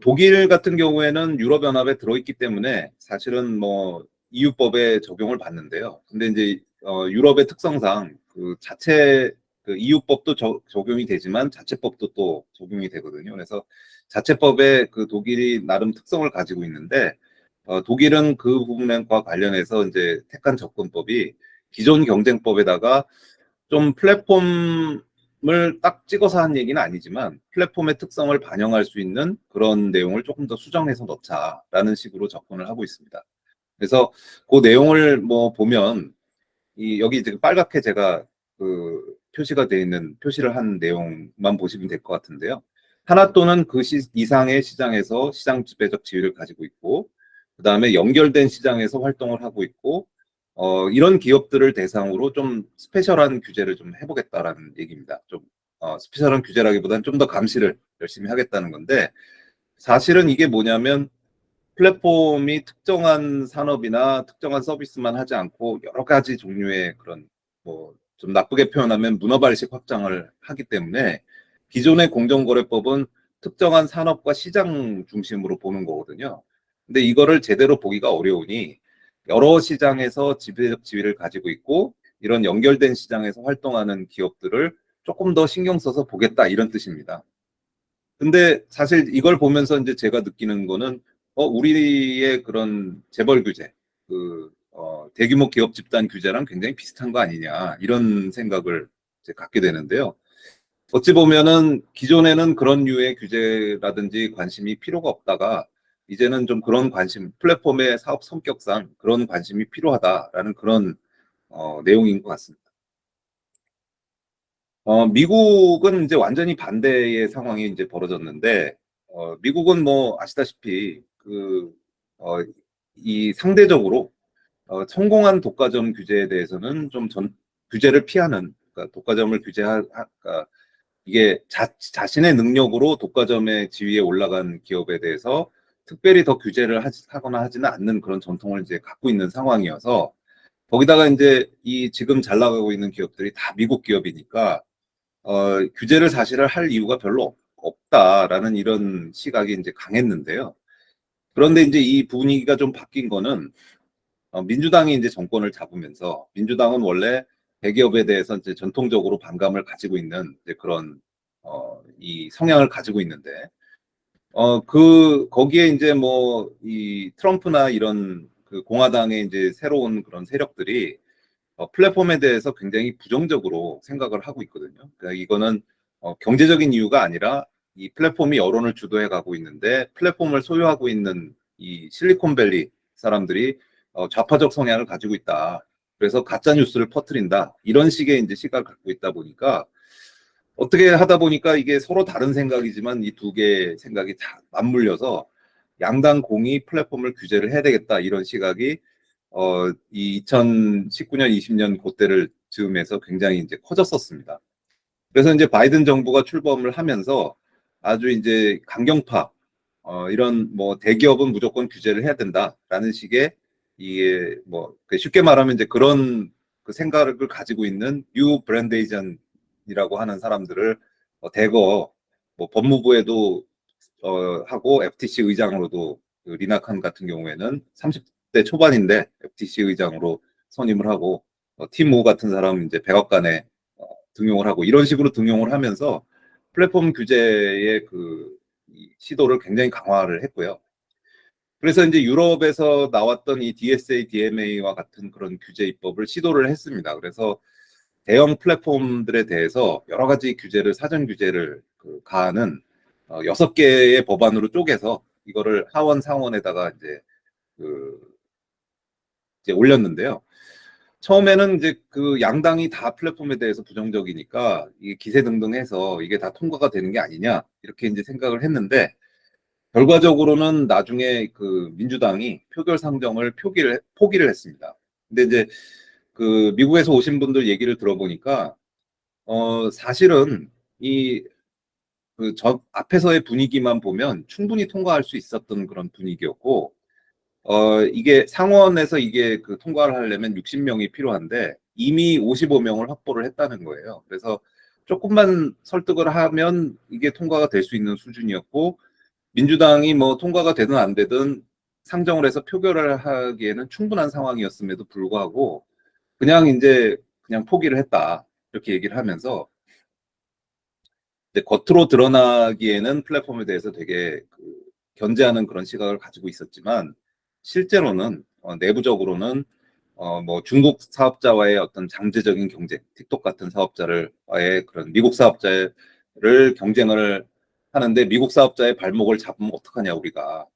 독일 같은 경우에는 유럽연합에 들어있기 때문에 사실은 뭐 EU법에 적용을 받는데요. 근데 이제 유럽의 특성상 그 자체 그 EU법도 적용이 되지만 자체법도 또 적용이 되거든요. 그래서 자체법에 그 독일이 나름 특성을 가지고 있는데 독일은 그 부분과 관련해서 이제 택한 접근법이 기존 경쟁법에다가 좀 플랫폼을 딱 찍어서 한 얘기는 아니지만 플랫폼의 특성을 반영할 수 있는 그런 내용을 조금 더 수정해서 넣자라는 식으로 접근을 하고 있습니다. 그래서 그 내용을 뭐 보면 여기 지금 빨갛게 제가 그 표시가 되어 있는 표시를 한 내용만 보시면 될 것 같은데요. 하나 또는 그 이상의 시장에서 시장 지배적 지위를 가지고 있고, 그 다음에 연결된 시장에서 활동을 하고 있고, 이런 기업들을 대상으로 좀 스페셜한 규제를 좀 해보겠다라는 얘기입니다. 좀 스페셜한 규제라기보다는 좀 더 감시를 열심히 하겠다는 건데, 사실은 이게 뭐냐면 플랫폼이 특정한 산업이나 특정한 서비스만 하지 않고 여러 가지 종류의 그런 뭐 좀 나쁘게 표현하면 문어발식 확장을 하기 때문에 기존의 공정거래법은 특정한 산업과 시장 중심으로 보는 거거든요. 근데 이거를 제대로 보기가 어려우니 여러 시장에서 지배적 지위를 가지고 있고 이런 연결된 시장에서 활동하는 기업들을 조금 더 신경 써서 보겠다 이런 뜻입니다. 근데 사실 이걸 보면서 이제 제가 느끼는 거는 우리의 그런 재벌 규제, 대규모 기업 집단 규제랑 굉장히 비슷한 거 아니냐 이런 생각을 이제 갖게 되는데요. 어찌 보면은 기존에는 그런 류의 규제라든지 관심이 필요가 없다가 이제는 좀 그런 관심, 플랫폼의 사업 성격상 그런 관심이 필요하다라는 그런 내용인 것 같습니다. 미국은 이제 완전히 반대의 상황이 이제 벌어졌는데, 미국은 뭐 아시다시피 어, 이 상대적으로 성공한 독과점 규제에 대해서는 규제를 피하는, 그러니까 독과점을 그러니까 이게 자신의 능력으로 독과점의 지위에 올라간 기업에 대해서 특별히 더 규제를 하거나 하지는 않는 그런 전통을 이제 갖고 있는 상황이어서 거기다가 이제 이 지금 잘 나가고 있는 기업들이 다 미국 기업이니까 규제를 사실을 할 이유가 별로 없다라는 이런 시각이 이제 강했는데요. 그런데 이제 이 분위기가 좀 바뀐 거는 민주당이 이제 정권을 잡으면서 민주당은 원래 대기업에 대해서 이제 전통적으로 반감을 가지고 있는 이제 그런 이 성향을 가지고 있는데 거기에 이제 뭐 이 트럼프나 이런 그 공화당의 이제 새로운 그런 세력들이 플랫폼에 대해서 굉장히 부정적으로 생각을 하고 있거든요. 그러니까 이거는 경제적인 이유가 아니라 이 플랫폼이 여론을 주도해 가고 있는데 플랫폼을 소유하고 있는 이 실리콘밸리 사람들이 좌파적 성향을 가지고 있다. 그래서 가짜 뉴스를 퍼뜨린다. 이런 식의 이제 시각을 갖고 있다 보니까 어떻게 하다 보니까 이게 서로 다른 생각이지만 이 두 개의 생각이 다 맞물려서 양당 공이 플랫폼을 규제를 해야 되겠다 이런 시각이 이 2019년, 20년 그때를 즈음해서 굉장히 이제 커졌었습니다. 그래서 이제 바이든 정부가 출범을 하면서 아주 이제 강경파, 이런 뭐 대기업은 무조건 규제를 해야 된다라는 식의 이게 뭐 쉽게 말하면 이제 그런 그 생각을 가지고 있는 뉴 브랜데이전이라고 하는 사람들을 대거 뭐 법무부에도 하고 FTC 의장으로도 그 리나칸 같은 경우에는 30대 초반인데 FTC 의장으로 선임을 하고 팀모 같은 사람은 이제 백악관에 등용을 하고 이런 식으로 등용을 하면서 플랫폼 규제의 시도를 굉장히 강화를 했고요. 그래서 이제 유럽에서 나왔던 이 DSA, DMA와 같은 그런 규제 입법을 시도를 했습니다. 그래서 대형 플랫폼들에 대해서 여러 가지 규제를 사전 규제를 가하는 6개의 법안으로 쪼개서 이거를 하원 상원에다가 그 이제 올렸는데요. 처음에는 이제 그 양당이 다 플랫폼에 대해서 부정적이니까 이게 기세등등해서 이게 다 통과가 되는 게 아니냐 이렇게 이제 생각을 했는데 결과적으로는 나중에 그 민주당이 표결 상정을 포기를 했습니다. 근데 이제 그 미국에서 오신 분들 얘기를 들어보니까 사실은 이 저 앞에서의 분위기만 보면 충분히 통과할 수 있었던 그런 분위기였고 이게 상원에서 이게 그 통과를 하려면 60명이 필요한데 이미 55명을 확보를 했다는 거예요. 그래서 조금만 설득을 하면 이게 통과가 될 수 있는 수준이었고 민주당이 뭐 통과가 되든 안 되든 상정을 해서 표결을 하기에는 충분한 상황이었음에도 불구하고 그냥 포기를 했다. 이렇게 얘기를 하면서 겉으로 드러나기에는 플랫폼에 대해서 되게 견제하는 그런 시각을 가지고 있었지만 실제로는 내부적으로는 뭐 중국 사업자와의 어떤 잠재적인 경쟁, 틱톡 같은 사업자와의 그런 미국 사업자를 경쟁을 하는데 미국 사업자의 발목을 잡으면 어떡하냐 우리가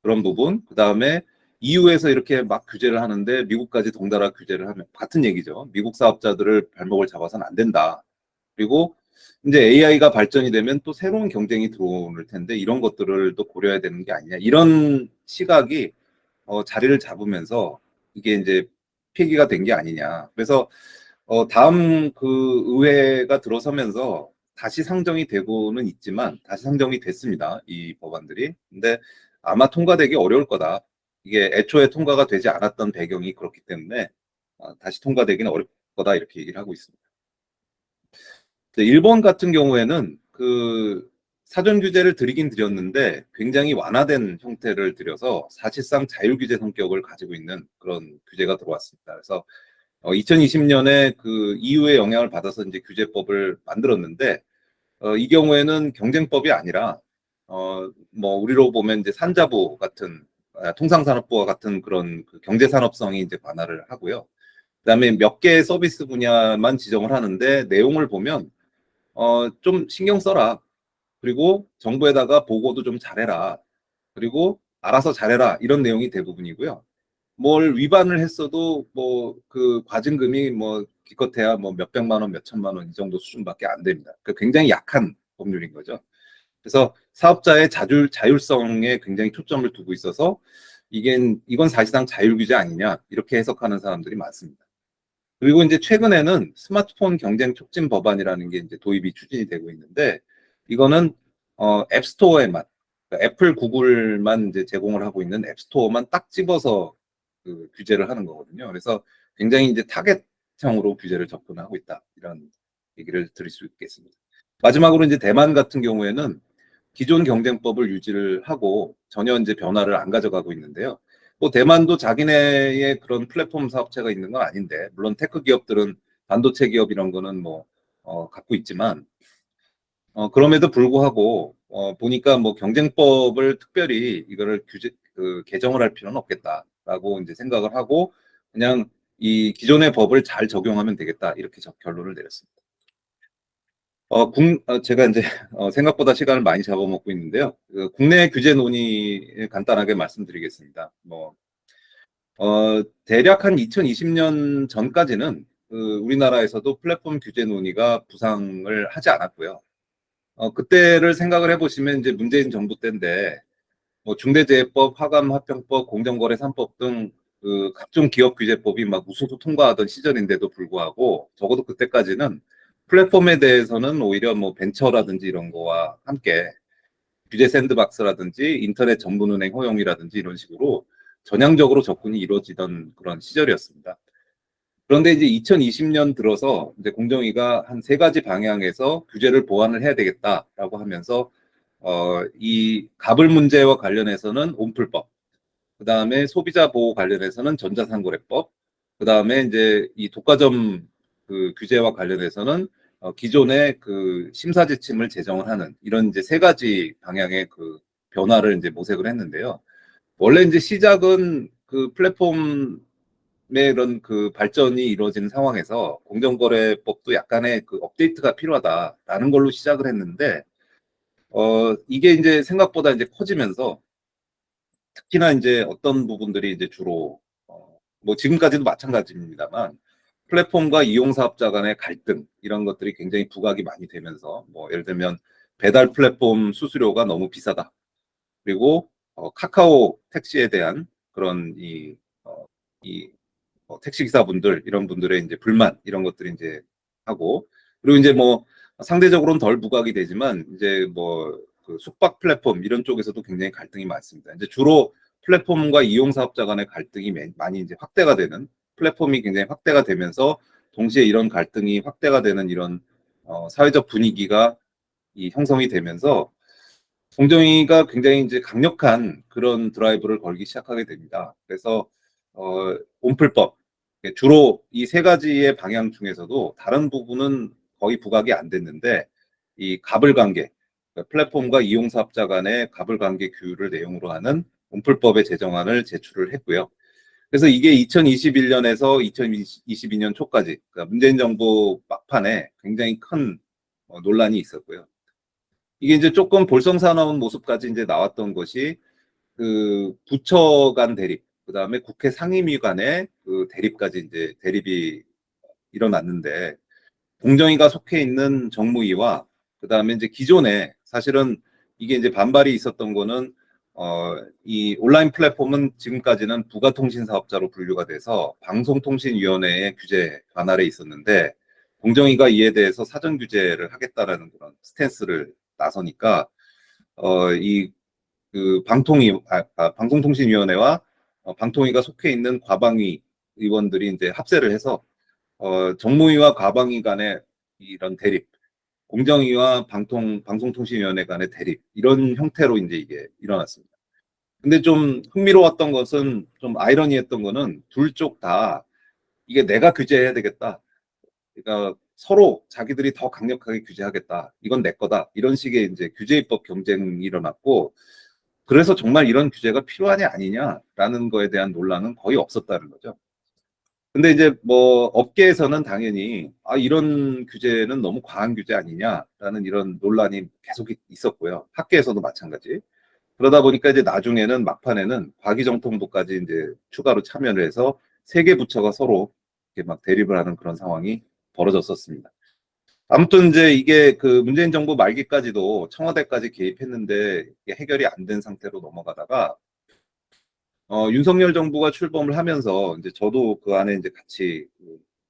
그런 부분. 그 다음에 EU에서 이렇게 막 규제를 하는데 미국까지 덩달아 규제를 하면 같은 얘기죠. 미국 사업자들을 발목을 잡아서는 안 된다. 그리고 이제 AI가 발전이 되면 또 새로운 경쟁이 들어올 텐데 이런 것들을 또 고려해야 되는 게 아니냐. 이런 시각이 자리를 잡으면서 이게 이제 폐기가 된 게 아니냐. 그래서 다음 그 의회가 들어서면서 다시 상정이 되고는 있지만 다시 상정이 됐습니다. 이 법안들이. 근데 아마 통과되기 어려울 거다. 이게 애초에 통과가 되지 않았던 배경이 그렇기 때문에 다시 통과되기는 어려울 거다 이렇게 얘기를 하고 있습니다. 일본 같은 경우에는 그 사전 규제를 드리긴 드렸는데 굉장히 완화된 형태를 들여서 사실상 자율 규제 성격을 가지고 있는 그런 규제가 들어왔습니다. 그래서 2020년에 그 EU의 영향을 받아서 이제 규제법을 만들었는데 이 경우에는 경쟁법이 아니라 뭐 우리로 보면 이제 산자부 같은 통상산업부와 같은 그런 그 경제산업성이 이제 관할을 하고요. 그다음에 몇 개의 서비스 분야만 지정을 하는데 내용을 보면 좀 신경 써라. 그리고 정부에다가 보고도 좀 잘해라. 그리고 알아서 잘해라. 이런 내용이 대부분이고요. 뭘 위반을 했어도 뭐 그 과징금이 뭐 기껏해야 뭐 몇백만 원, 몇천만 원 이 정도 수준밖에 안 됩니다. 그러니까 굉장히 약한 법률인 거죠. 그래서 사업자의 자율성에 굉장히 초점을 두고 있어서 이건 사실상 자율규제 아니냐 이렇게 해석하는 사람들이 많습니다. 그리고 이제 최근에는 스마트폰 경쟁 촉진 법안이라는 게 이제 도입이 추진이 되고 있는데 이거는 앱스토어에만 그러니까 애플, 구글만 이제 제공을 하고 있는 앱스토어만 딱 집어서 그 규제를 하는 거거든요. 그래서 굉장히 이제 타겟형으로 규제를 접근하고 있다 이런 얘기를 드릴 수 있겠습니다. 마지막으로 이제 대만 같은 경우에는 기존 경쟁법을 유지를 하고 전혀 이제 변화를 안 가져가고 있는데요. 뭐 대만도 자기네의 그런 플랫폼 사업체가 있는 건 아닌데 물론 테크 기업들은 반도체 기업 이런 거는 뭐 갖고 있지만 그럼에도 불구하고 보니까 뭐 경쟁법을 특별히 이거를 개정을 할 필요는 없겠다라고 이제 생각을 하고 그냥 이 기존의 법을 잘 적용하면 되겠다 이렇게 결론을 내렸습니다. 제가 이제 생각보다 시간을 많이 잡아먹고 있는데요. 그 국내 규제 논의 간단하게 말씀드리겠습니다. 대략 한 2020년 전까지는 그 우리나라에서도 플랫폼 규제 논의가 부상을 하지 않았고요. 그때를 생각을 해보시면 이제 문재인 정부 때인데 뭐 중대재해법, 하감합병법, 공정거래 3법 등 그 각종 기업 규제법이 막 우수수 통과하던 시절인데도 불구하고 적어도 그때까지는 플랫폼에 대해서는 오히려 뭐 벤처라든지 이런 거와 함께 규제 샌드박스라든지 인터넷 전문은행 허용이라든지 이런 식으로 전향적으로 접근이 이루어지던 그런 시절이었습니다. 그런데 이제 2020년 들어서 이제 공정위가 한 세 가지 방향에서 규제를 보완을 해야 되겠다라고 하면서 이 가불 문제와 관련해서는 온풀법, 그 다음에 소비자 보호 관련해서는 전자상거래법, 그 다음에 이제 이 독과점 그 규제와 관련해서는 기존의 그 심사 지침을 제정을 하는 이런 이제 세 가지 방향의 그 변화를 이제 모색을 했는데요. 원래 이제 시작은 그 플랫폼의 이런 그 발전이 이루어지는 상황에서 공정거래법도 약간의 그 업데이트가 필요하다라는 걸로 시작을 했는데, 이게 이제 생각보다 이제 커지면서 특히나 이제 어떤 부분들이 이제 주로 뭐 지금까지도 마찬가지입니다만 플랫폼과 이용 사업자 간의 갈등 이런 것들이 굉장히 부각이 많이 되면서 뭐 예를 들면 배달 플랫폼 수수료가 너무 비싸다. 그리고 카카오 택시에 대한 그런 이 택시 기사분들 이런 분들의 이제 불만 이런 것들이 이제 하고 그리고 이제 뭐 상대적으로는 덜 부각이 되지만 이제 뭐그 숙박 플랫폼 이런 쪽에서도 굉장히 갈등이 많습니다. 이제 주로 플랫폼과 이용 사업자 간의 갈등이 많이 이제 확대가 되는 플랫폼이 굉장히 확대가 되면서 동시에 이런 갈등이 확대가 되는 이런 사회적 분위기가 형성이 되면서 공정위가 굉장히 이제 강력한 그런 드라이브를 걸기 시작하게 됩니다. 그래서 온풀법 주로 이 세 가지의 방향 중에서도 다른 부분은 거의 부각이 안 됐는데 이 가불관계 그러니까 플랫폼과 이용사업자 간의 가불관계 규율을 내용으로 하는 온풀법의 제정안을 제출을 했고요. 그래서 이게 2021년에서 2022년 초까지 그러니까 문재인 정부 막판에 굉장히 큰 논란이 있었고요. 이게 이제 조금 볼썽사나운 모습까지 이제 나왔던 것이 그 부처 간 대립, 그 다음에 국회 상임위 간의 그 대립까지 이제 대립이 일어났는데 공정위가 속해 있는 정무위와 그 다음에 이제 기존에 사실은 이게 이제 반발이 있었던 거는 이 온라인 플랫폼은 지금까지는 부가통신 사업자로 분류가 돼서 방송통신위원회의 규제 관할에 있었는데 공정위가 이에 대해서 사전 규제를 하겠다라는 그런 스탠스를 나서니까 이 그 방송통신위원회와 방통위가 속해 있는 과방위 의원들이 이제 합세를 해서 정무위와 과방위 간의 이런 대립, 공정위와 방송통신위원회 간의 대립 이런 형태로 이제 이게 일어났습니다. 근데 좀 흥미로웠던 것은 좀 아이러니했던 거는 둘 쪽 다 이게 내가 규제해야 되겠다. 그러니까 서로 자기들이 더 강력하게 규제하겠다. 이건 내 거다. 이런 식의 이제 규제입법 경쟁이 일어났고 그래서 정말 이런 규제가 필요하냐 아니냐라는 거에 대한 논란은 거의 없었다는 거죠. 근데 이제 뭐 업계에서는 당연히 이런 규제는 너무 과한 규제 아니냐라는 이런 논란이 계속 있었고요. 학계에서도 마찬가지. 그러다 보니까 이제 나중에는 막판에는 과기정통부까지 이제 추가로 참여를 해서 세 개 부처가 서로 이렇게 막 대립을 하는 그런 상황이 벌어졌었습니다. 아무튼 이제 이게 그 문재인 정부 말기까지도 청와대까지 개입했는데 이게 해결이 안 된 상태로 넘어가다가 윤석열 정부가 출범을 하면서 이제 저도 그 안에 이제 같이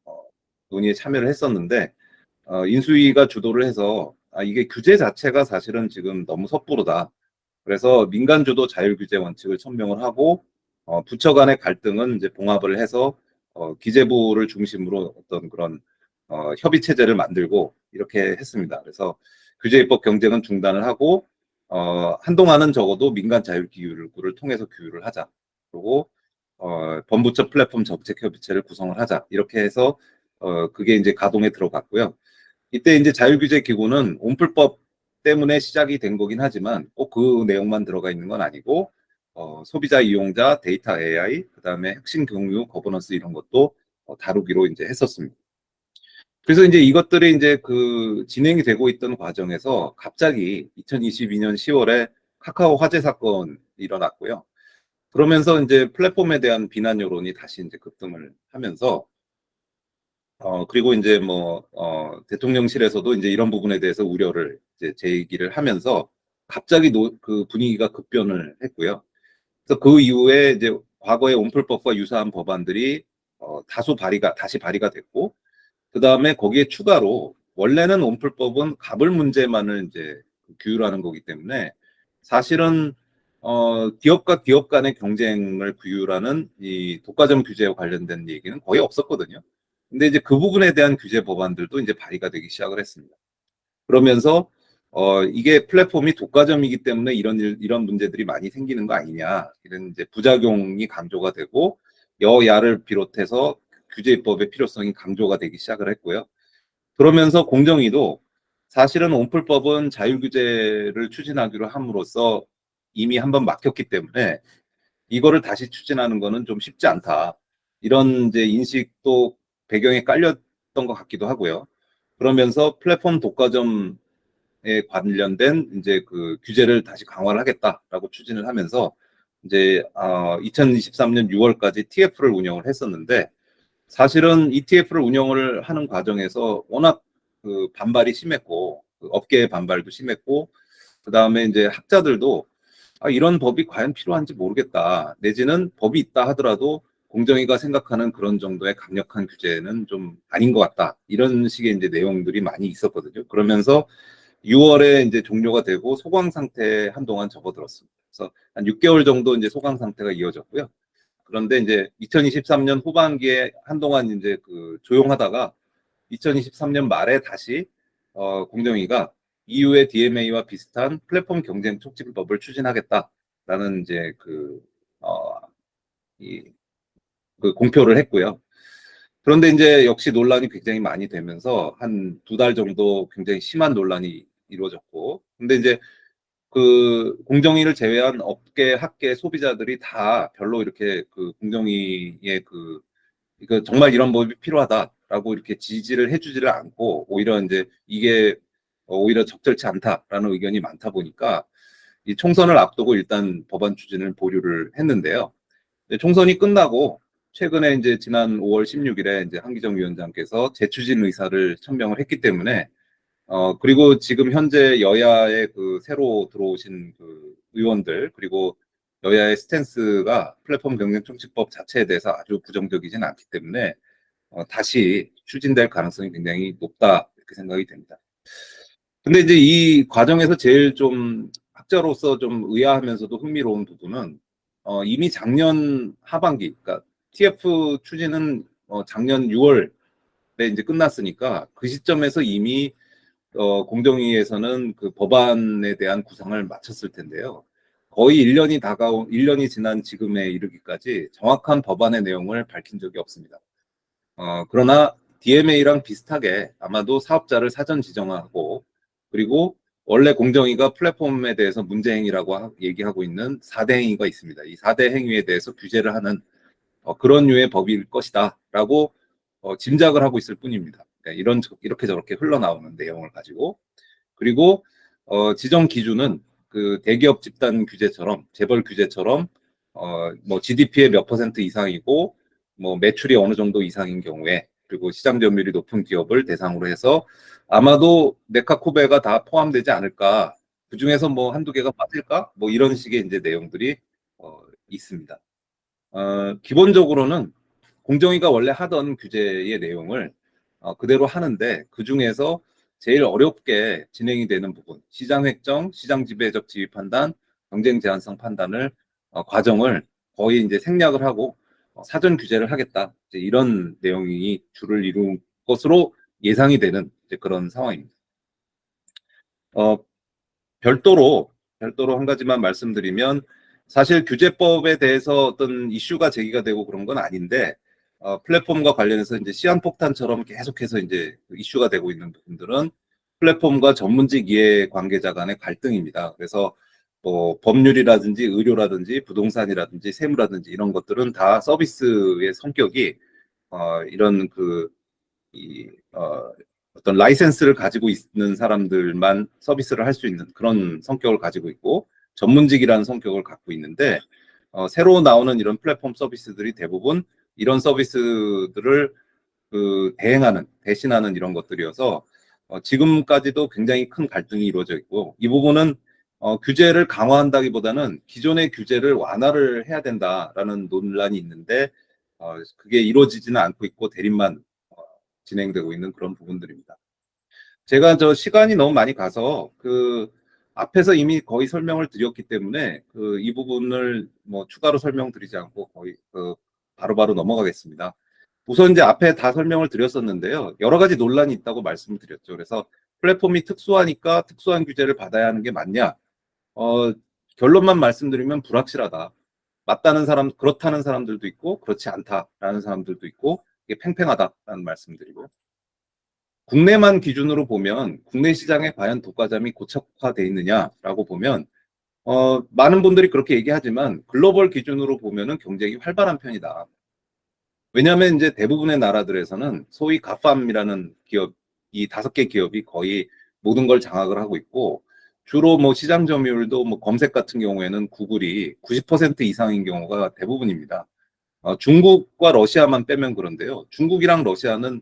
어, 논의에 참여를 했었는데 인수위가 주도를 해서 이게 규제 자체가 사실은 지금 너무 섣부르다. 그래서 민간 주도 자율 규제 원칙을 천명을 하고 부처 간의 갈등은 이제 봉합을 해서 기재부를 중심으로 어떤 그런 협의 체제를 만들고 이렇게 했습니다. 그래서 규제 입법 경쟁은 중단을 하고 한동안은 적어도 민간 자율 기구를 통해서 규율을 하자. 그리고 범부처 플랫폼 정책 협의체를 구성을 하자. 이렇게 해서 그게 이제 가동에 들어갔고요. 이때 이제 자율규제 기구는 온풀법 때문에 시작이 된 거긴 하지만 꼭 그 내용만 들어가 있는 건 아니고 소비자 이용자 데이터 AI 그다음에 핵심 경유 거버넌스 이런 것도 다루기로 이제 했었습니다. 그래서 이제 이것들이 이제 그 진행이 되고 있던 과정에서 갑자기 2022년 10월에 카카오 화재 사건이 일어났고요. 그러면서 이제 플랫폼에 대한 비난 여론이 다시 이제 급등을 하면서 그리고 이제 뭐, 대통령실에서도 이제 이런 부분에 대해서 우려를 이제 제기를 하면서 갑자기 그 분위기가 급변을 했고요. 그래서 그 이후에 이제 과거의 온풀법과 유사한 법안들이 다시 발의가 됐고, 그 다음에 거기에 추가로 원래는 온풀법은 가불 문제만을 이제 규율하는 거기 때문에 사실은 기업과 기업 간의 경쟁을 규율하는 이 독과점 규제와 관련된 얘기는 거의 없었거든요. 근데 이제 그 부분에 대한 규제 법안들도 이제 발의가 되기 시작을 했습니다. 그러면서 이게 플랫폼이 독과점이기 때문에 이런 문제들이 많이 생기는 거 아니냐 이런 이제 부작용이 강조가 되고 여야를 비롯해서 규제 입법의 필요성이 강조가 되기 시작을 했고요. 그러면서 공정위도 사실은 온풀법은 자율규제를 추진하기로 함으로써 이미 한번 막혔기 때문에 이거를 다시 추진하는 거는 좀 쉽지 않다. 이런 이제 인식도 배경에 깔렸던 것 같기도 하고요. 그러면서 플랫폼 독과점에 관련된 이제 그 규제를 다시 강화를 하겠다라고 추진을 하면서 이제 2023년 6월까지 TF를 운영을 했었는데 사실은 ETF를 운영을 하는 과정에서 워낙 그 반발이 심했고 그 업계의 반발도 심했고 그 다음에 이제 학자들도 이런 법이 과연 필요한지 모르겠다. 내지는 법이 있다 하더라도 공정위가 생각하는 그런 정도의 강력한 규제는 좀 아닌 것 같다. 이런 식의 이제 내용들이 많이 있었거든요. 그러면서 6월에 이제 종료가 되고 소강 상태에 한동안 접어들었습니다. 그래서 한 6개월 정도 이제 소강 상태가 이어졌고요. 그런데 이제 2023년 후반기에 한동안 이제 그 조용하다가 2023년 말에 다시 공정위가 EU의 DMA와 비슷한 플랫폼 경쟁 촉진법을 추진하겠다라는 이제 이, 그 공표를 했고요. 그런데 이제 역시 논란이 굉장히 많이 되면서 한 두 달 정도 굉장히 심한 논란이 이루어졌고, 근데 이제 그 공정위를 제외한 업계, 학계, 소비자들이 다 별로 이렇게 그 공정위의 이거 정말 이런 법이 필요하다라고 이렇게 지지를 해주지를 않고 오히려 이제 이게 오히려 적절치 않다라는 의견이 많다 보니까 이 총선을 앞두고 일단 법안 추진을 보류를 했는데요. 총선이 끝나고 최근에 이제 지난 5월 16일에 이제 한기정 위원장께서 재추진 의사를 천명을 했기 때문에 그리고 지금 현재 여야의 그 새로 들어오신 그 의원들 그리고 여야의 스탠스가 플랫폼 경쟁 총칙법 자체에 대해서 아주 부정적이지는 않기 때문에 다시 추진될 가능성이 굉장히 높다 이렇게 생각이 됩니다. 근데 이제 이 과정에서 제일 좀 학자로서 좀 의아하면서도 흥미로운 부분은 이미 작년 하반기, 그러니까 TF 추진은 작년 6월에 이제 끝났으니까 그 시점에서 이미 공정위에서는 그 법안에 대한 구상을 마쳤을 텐데요. 거의 1년이 지난 지금에 이르기까지 정확한 법안의 내용을 밝힌 적이 없습니다. 그러나 DMA랑 비슷하게 아마도 사업자를 사전 지정하고, 그리고 원래 공정위가 플랫폼에 대해서 문제 행위라고 얘기하고 있는 4대 행위가 있습니다. 이 4대 행위에 대해서 규제를 하는 그런 류의 법일 것이다라고 짐작을 하고 있을 뿐입니다. 이렇게 저렇게 흘러나오는 내용을 가지고, 그리고 지정 기준은 그 대기업 집단 규제처럼, 재벌 규제처럼 뭐 GDP의 몇 퍼센트 이상이고 뭐 매출이 어느 정도 이상인 경우에, 그리고 시장 점유율이 높은 기업을 대상으로 해서 아마도 네카쿠베가 다 포함되지 않을까, 그 중에서 뭐 한두 개가 빠질까, 뭐 이런 식의 이제 내용들이 있습니다. 기본적으로는 공정위가 원래 하던 규제의 내용을 그대로 하는데, 그 중에서 제일 어렵게 진행이 되는 부분, 시장 획정, 시장 지배적 지위 판단, 경쟁 제한성 판단을 과정을 거의 이제 생략을 하고 사전 규제를 하겠다, 이제 이런 내용이 주를 이룬 것으로 예상이 되는 이제 그런 상황입니다. 어, 별도로 한 가지만 말씀드리면, 사실 규제법에 대해서 어떤 이슈가 제기가 되고 그런 건 아닌데, 플랫폼과 관련해서 이제 시한폭탄처럼 계속해서 이제 이슈가 되고 있는 부분들은 플랫폼과 전문직 이해 관계자 간의 갈등입니다. 그래서 뭐 법률이라든지 의료라든지 부동산이라든지 세무라든지 이런 것들은 다 서비스의 성격이 이런 어떤 라이센스를 가지고 있는 사람들만 서비스를 할 수 있는 그런 성격을 가지고 있고, 전문직이라는 성격을 갖고 있는데, 새로 나오는 이런 플랫폼 서비스들이 대부분 이런 서비스들을 대신하는 이런 것들이어서 지금까지도 굉장히 큰 갈등이 이루어져 있고, 이 부분은 규제를 강화한다기보다는 기존의 규제를 완화를 해야 된다라는 논란이 있는데, 그게 이루어지지는 않고 있고 대립만 진행되고 있는 그런 부분들입니다. 제가 시간이 너무 많이 가서 앞에서 이미 거의 설명을 드렸기 때문에 이 부분을 뭐 추가로 설명드리지 않고 거의 바로바로 넘어가겠습니다. 우선 이제 앞에 다 설명을 드렸었는데요. 여러 가지 논란이 있다고 말씀을 드렸죠. 그래서 플랫폼이 특수하니까 특수한 규제를 받아야 하는 게 맞냐? 결론만 말씀드리면 불확실하다. 그렇다는 사람들도 있고, 그렇지 않다라는 사람들도 있고, 이게 팽팽하다라는 말씀드리고, 국내만 기준으로 보면 국내 시장에 과연 독과점이 고착화돼 있느냐라고 보면 많은 분들이 그렇게 얘기하지만 글로벌 기준으로 보면은 경쟁이 활발한 편이다. 왜냐하면 이제 대부분의 나라들에서는 소위 가팜이라는 기업, 이 5개 기업이 거의 모든 걸 장악을 하고 있고, 주로 뭐 시장 점유율도 뭐 검색 같은 경우에는 구글이 90% 이상인 경우가 대부분입니다. 중국과 러시아만 빼면 그런데요. 중국이랑 러시아는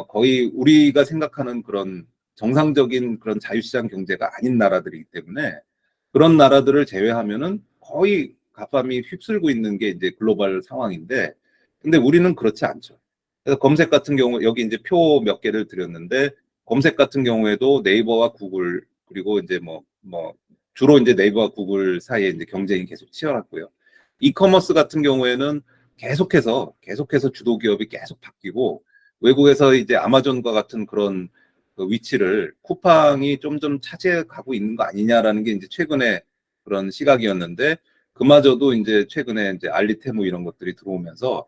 거의 우리가 생각하는 그런 정상적인 그런 자유시장 경제가 아닌 나라들이기 때문에, 그런 나라들을 제외하면은 거의 가fam이 휩쓸고 있는 게 이제 글로벌 상황인데, 근데 우리는 그렇지 않죠. 그래서 검색 같은 경우, 여기 이제 표 몇 개를 드렸는데, 검색 같은 경우에도 네이버와 구글, 그리고 이제 주로 이제 네이버와 구글 사이에 이제 경쟁이 계속 치열하고요. 이커머스 같은 경우에는 계속해서 주도 기업이 계속 바뀌고, 외국에서 이제 아마존과 같은 그런 위치를 쿠팡이 좀 차지해 가고 있는 거 아니냐라는 게 이제 최근에 그런 시각이었는데, 그마저도 이제 최근에 이제 알리테무 이런 것들이 들어오면서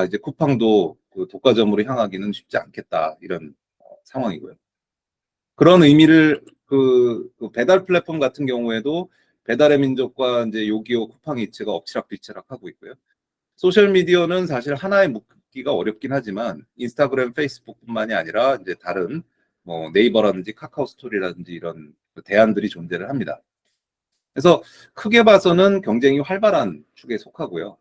이제 쿠팡도 그 독과점으로 향하기는 쉽지 않겠다, 이런 상황이고요. 그런 의미를 그 배달 플랫폼 같은 경우에도 배달의 민족과 이제 요기요 쿠팡이츠가 엎치락뒤치락 하고 있고요. 소셜 미디어는 사실 하나에 묶기가 어렵긴 하지만 인스타그램, 페이스북뿐만이 아니라 이제 다른 뭐 네이버라든지 카카오 스토리라든지 이런 대안들이 존재를 합니다. 그래서 크게 봐서는 경쟁이 활발한 축에 속하고요.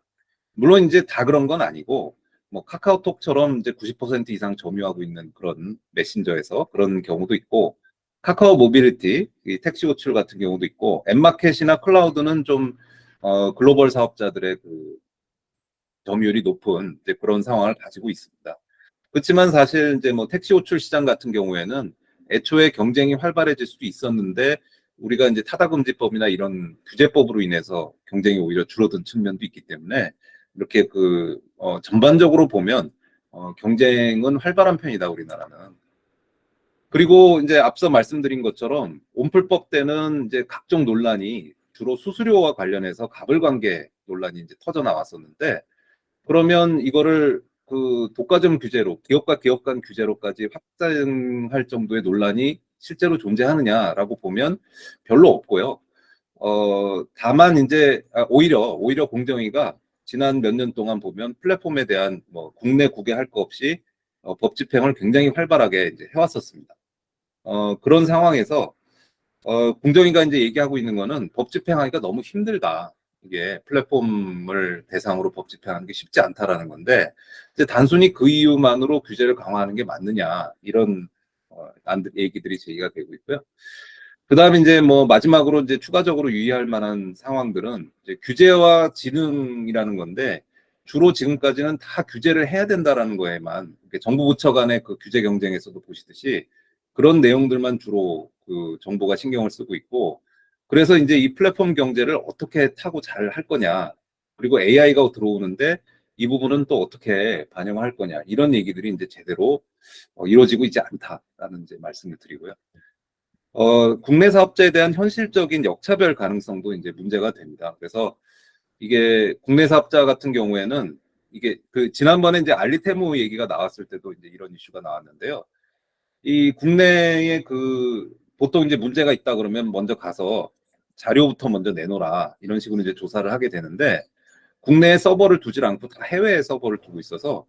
물론 이제 다 그런 건 아니고, 뭐 카카오톡처럼 이제 90% 이상 점유하고 있는 그런 메신저에서 그런 경우도 있고, 카카오 모빌리티, 이 택시 호출 같은 경우도 있고, 엠마켓이나 클라우드는 좀 글로벌 사업자들의 점유율이 높은 이제 그런 상황을 가지고 있습니다. 그렇지만 사실 이제 뭐 택시 호출 시장 같은 경우에는 애초에 경쟁이 활발해질 수도 있었는데, 우리가 이제 타다금지법이나 이런 규제법으로 인해서 경쟁이 오히려 줄어든 측면도 있기 때문에 이렇게 전반적으로 보면 경쟁은 활발한 편이다, 우리나라는. 그리고 이제 앞서 말씀드린 것처럼 온풀법 때는 이제 각종 논란이 주로 수수료와 관련해서 가불관계 논란이 이제 터져 나왔었는데, 그러면 이거를 독과점 규제로, 기업과 기업 간 규제로까지 확장할 정도의 논란이 실제로 존재하느냐라고 보면 별로 없고요. 다만 이제 오히려 공정위가 지난 몇 년 동안 보면 플랫폼에 대한 뭐 국내 국외 할 거 없이 법 집행을 굉장히 활발하게 이제 해왔었습니다. 그런 상황에서 공정위가 이제 얘기하고 있는 거는 법 집행하기가 너무 힘들다. 이게 플랫폼을 대상으로 법 집행하는 게 쉽지 않다라는 건데, 이제 단순히 그 이유만으로 규제를 강화하는 게 맞느냐, 이런 얘기들이 제기가 되고 있고요. 그 다음에 이제 뭐 마지막으로 이제 추가적으로 유의할 만한 상황들은 이제 규제와 지능이라는 건데, 주로 지금까지는 다 규제를 해야 된다라는 거에만, 정부 부처 간의 그 규제 경쟁에서도 보시듯이 그런 내용들만 주로 그 정부가 신경을 쓰고 있고, 그래서 이제 이 플랫폼 경제를 어떻게 타고 잘 할 거냐, 그리고 AI가 들어오는데 이 부분은 또 어떻게 반영할 거냐, 이런 얘기들이 이제 제대로 이루어지고 있지 않다라는 이제 말씀을 드리고요. 국내 사업자에 대한 현실적인 역차별 가능성도 이제 문제가 됩니다. 그래서 이게 국내 사업자 같은 경우에는 이게 지난번에 이제 알리테무 얘기가 나왔을 때도 이제 이런 이슈가 나왔는데요. 이 국내에 보통 이제 문제가 있다 그러면 먼저 가서 자료부터 먼저 내놓으라, 이런 식으로 이제 조사를 하게 되는데, 국내에 서버를 두질 않고 다 해외에 서버를 두고 있어서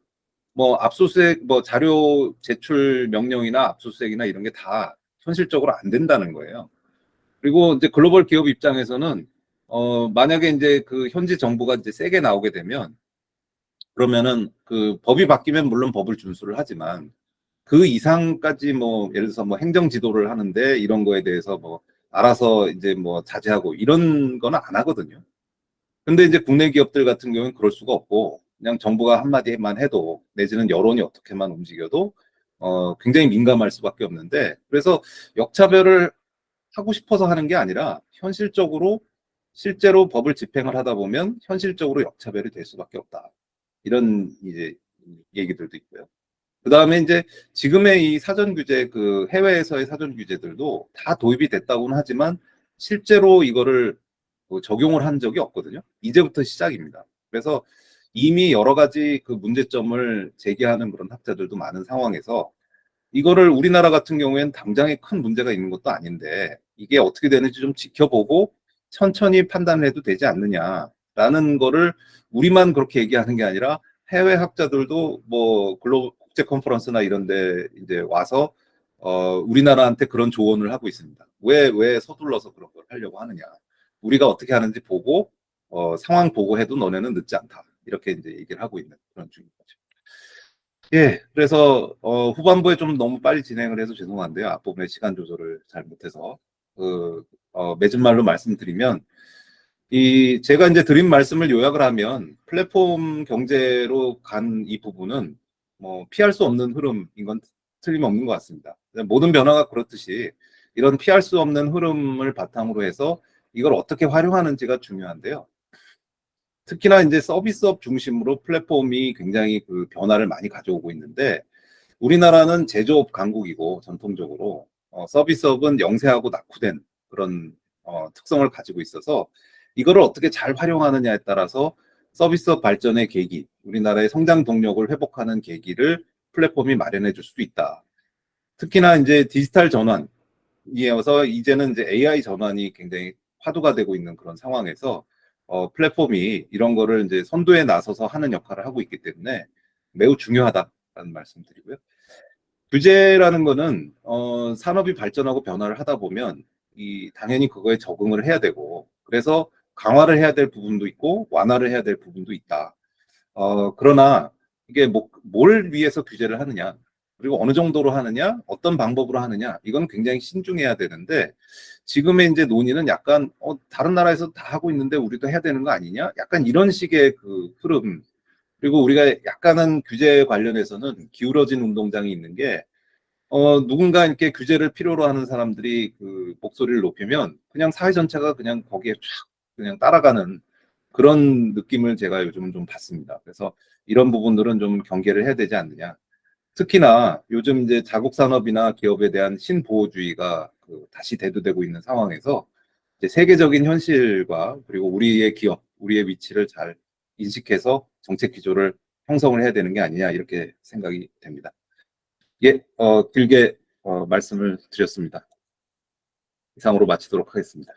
뭐 압수수색, 뭐 자료 제출 명령이나 압수수색이나 이런 게 다 현실적으로 안 된다는 거예요. 그리고 이제 글로벌 기업 입장에서는 만약에 이제 현지 정부가 이제 세게 나오게 되면, 그러면은 법이 바뀌면 물론 법을 준수를 하지만 그 이상까지 뭐 예를 들어서 뭐 행정 지도를 하는데 이런 거에 대해서 뭐 알아서 이제 뭐 자제하고 이런 거는 안 하거든요. 근데 이제 국내 기업들 같은 경우는 그럴 수가 없고, 그냥 정부가 한마디만 해도, 내지는 여론이 어떻게만 움직여도 굉장히 민감할 수밖에 없는데, 그래서 역차별을 하고 싶어서 하는 게 아니라 현실적으로 실제로 법을 집행을 하다 보면 현실적으로 역차별이 될 수밖에 없다, 이런 이제 얘기들도 있고요. 그 다음에 이제 지금의 이 사전 규제, 해외에서의 사전 규제들도 다 도입이 됐다고는 하지만 실제로 이거를 적용을 한 적이 없거든요. 이제부터 시작입니다. 그래서 이미 여러 가지 문제점을 제기하는 그런 학자들도 많은 상황에서, 이거를 우리나라 같은 경우에는 당장에 큰 문제가 있는 것도 아닌데 이게 어떻게 되는지 좀 지켜보고 천천히 판단을 해도 되지 않느냐라는 거를 우리만 그렇게 얘기하는 게 아니라 해외 학자들도 뭐 국제 컨퍼런스나 이런 데 이제 와서 우리나라한테 그런 조언을 하고 있습니다. 왜 서둘러서 그런 걸 하려고 하느냐. 우리가 어떻게 하는지 보고 상황 보고 해도 너네는 늦지 않다. 이렇게 이제 얘기를 하고 있는 그런 중인 거죠. 예, 그래서 후반부에 좀 너무 빨리 진행을 해서 죄송한데요. 앞부분에 시간 조절을 잘 못해서 맺은 말로 말씀드리면, 제가 이제 드린 말씀을 요약을 하면 플랫폼 경제로 간 이 부분은 뭐 피할 수 없는 흐름인 건 틀림없는 것 같습니다. 모든 변화가 그렇듯이 이런 피할 수 없는 흐름을 바탕으로 해서 이걸 어떻게 활용하는지가 중요한데요. 특히나 이제 서비스업 중심으로 플랫폼이 굉장히 변화를 많이 가져오고 있는데, 우리나라는 제조업 강국이고 전통적으로 서비스업은 영세하고 낙후된 그런 특성을 가지고 있어서 이거를 어떻게 잘 활용하느냐에 따라서 서비스업 발전의 계기, 우리나라의 성장 동력을 회복하는 계기를 플랫폼이 마련해 줄 수도 있다. 특히나 이제 디지털 전환이어서 이제는 이제 AI 전환이 굉장히 화두가 되고 있는 그런 상황에서 플랫폼이 이런 거를 이제 선도에 나서서 하는 역할을 하고 있기 때문에 매우 중요하다라는 말씀드리고요. 규제라는 거는 산업이 발전하고 변화를 하다 보면 당연히 그거에 적응을 해야 되고, 그래서 강화를 해야 될 부분도 있고 완화를 해야 될 부분도 있다. 그러나 이게 뭘 위해서 규제를 하느냐, 그리고 어느 정도로 하느냐, 어떤 방법으로 하느냐, 이건 굉장히 신중해야 되는데, 지금의 이제 논의는 약간 다른 나라에서 다 하고 있는데 우리도 해야 되는 거 아니냐, 약간 이런 식의 흐름. 그리고 우리가 약간은 규제 관련해서는 기울어진 운동장이 있는 게, 누군가 이렇게 규제를 필요로 하는 사람들이 그 목소리를 높이면 그냥 사회 전체가 그냥 거기에 쫙 그냥 따라가는 그런 느낌을 제가 요즘은 좀 받습니다. 그래서 이런 부분들은 좀 경계를 해야 되지 않느냐. 특히나 요즘 이제 자국 산업이나 기업에 대한 신보호주의가 그 다시 대두되고 있는 상황에서 이제 세계적인 현실과 그리고 우리의 기업, 우리의 위치를 잘 인식해서 정책 기조를 형성을 해야 되는 게 아니냐 이렇게 생각이 됩니다. 예, 길게 말씀을 드렸습니다. 이상으로 마치도록 하겠습니다.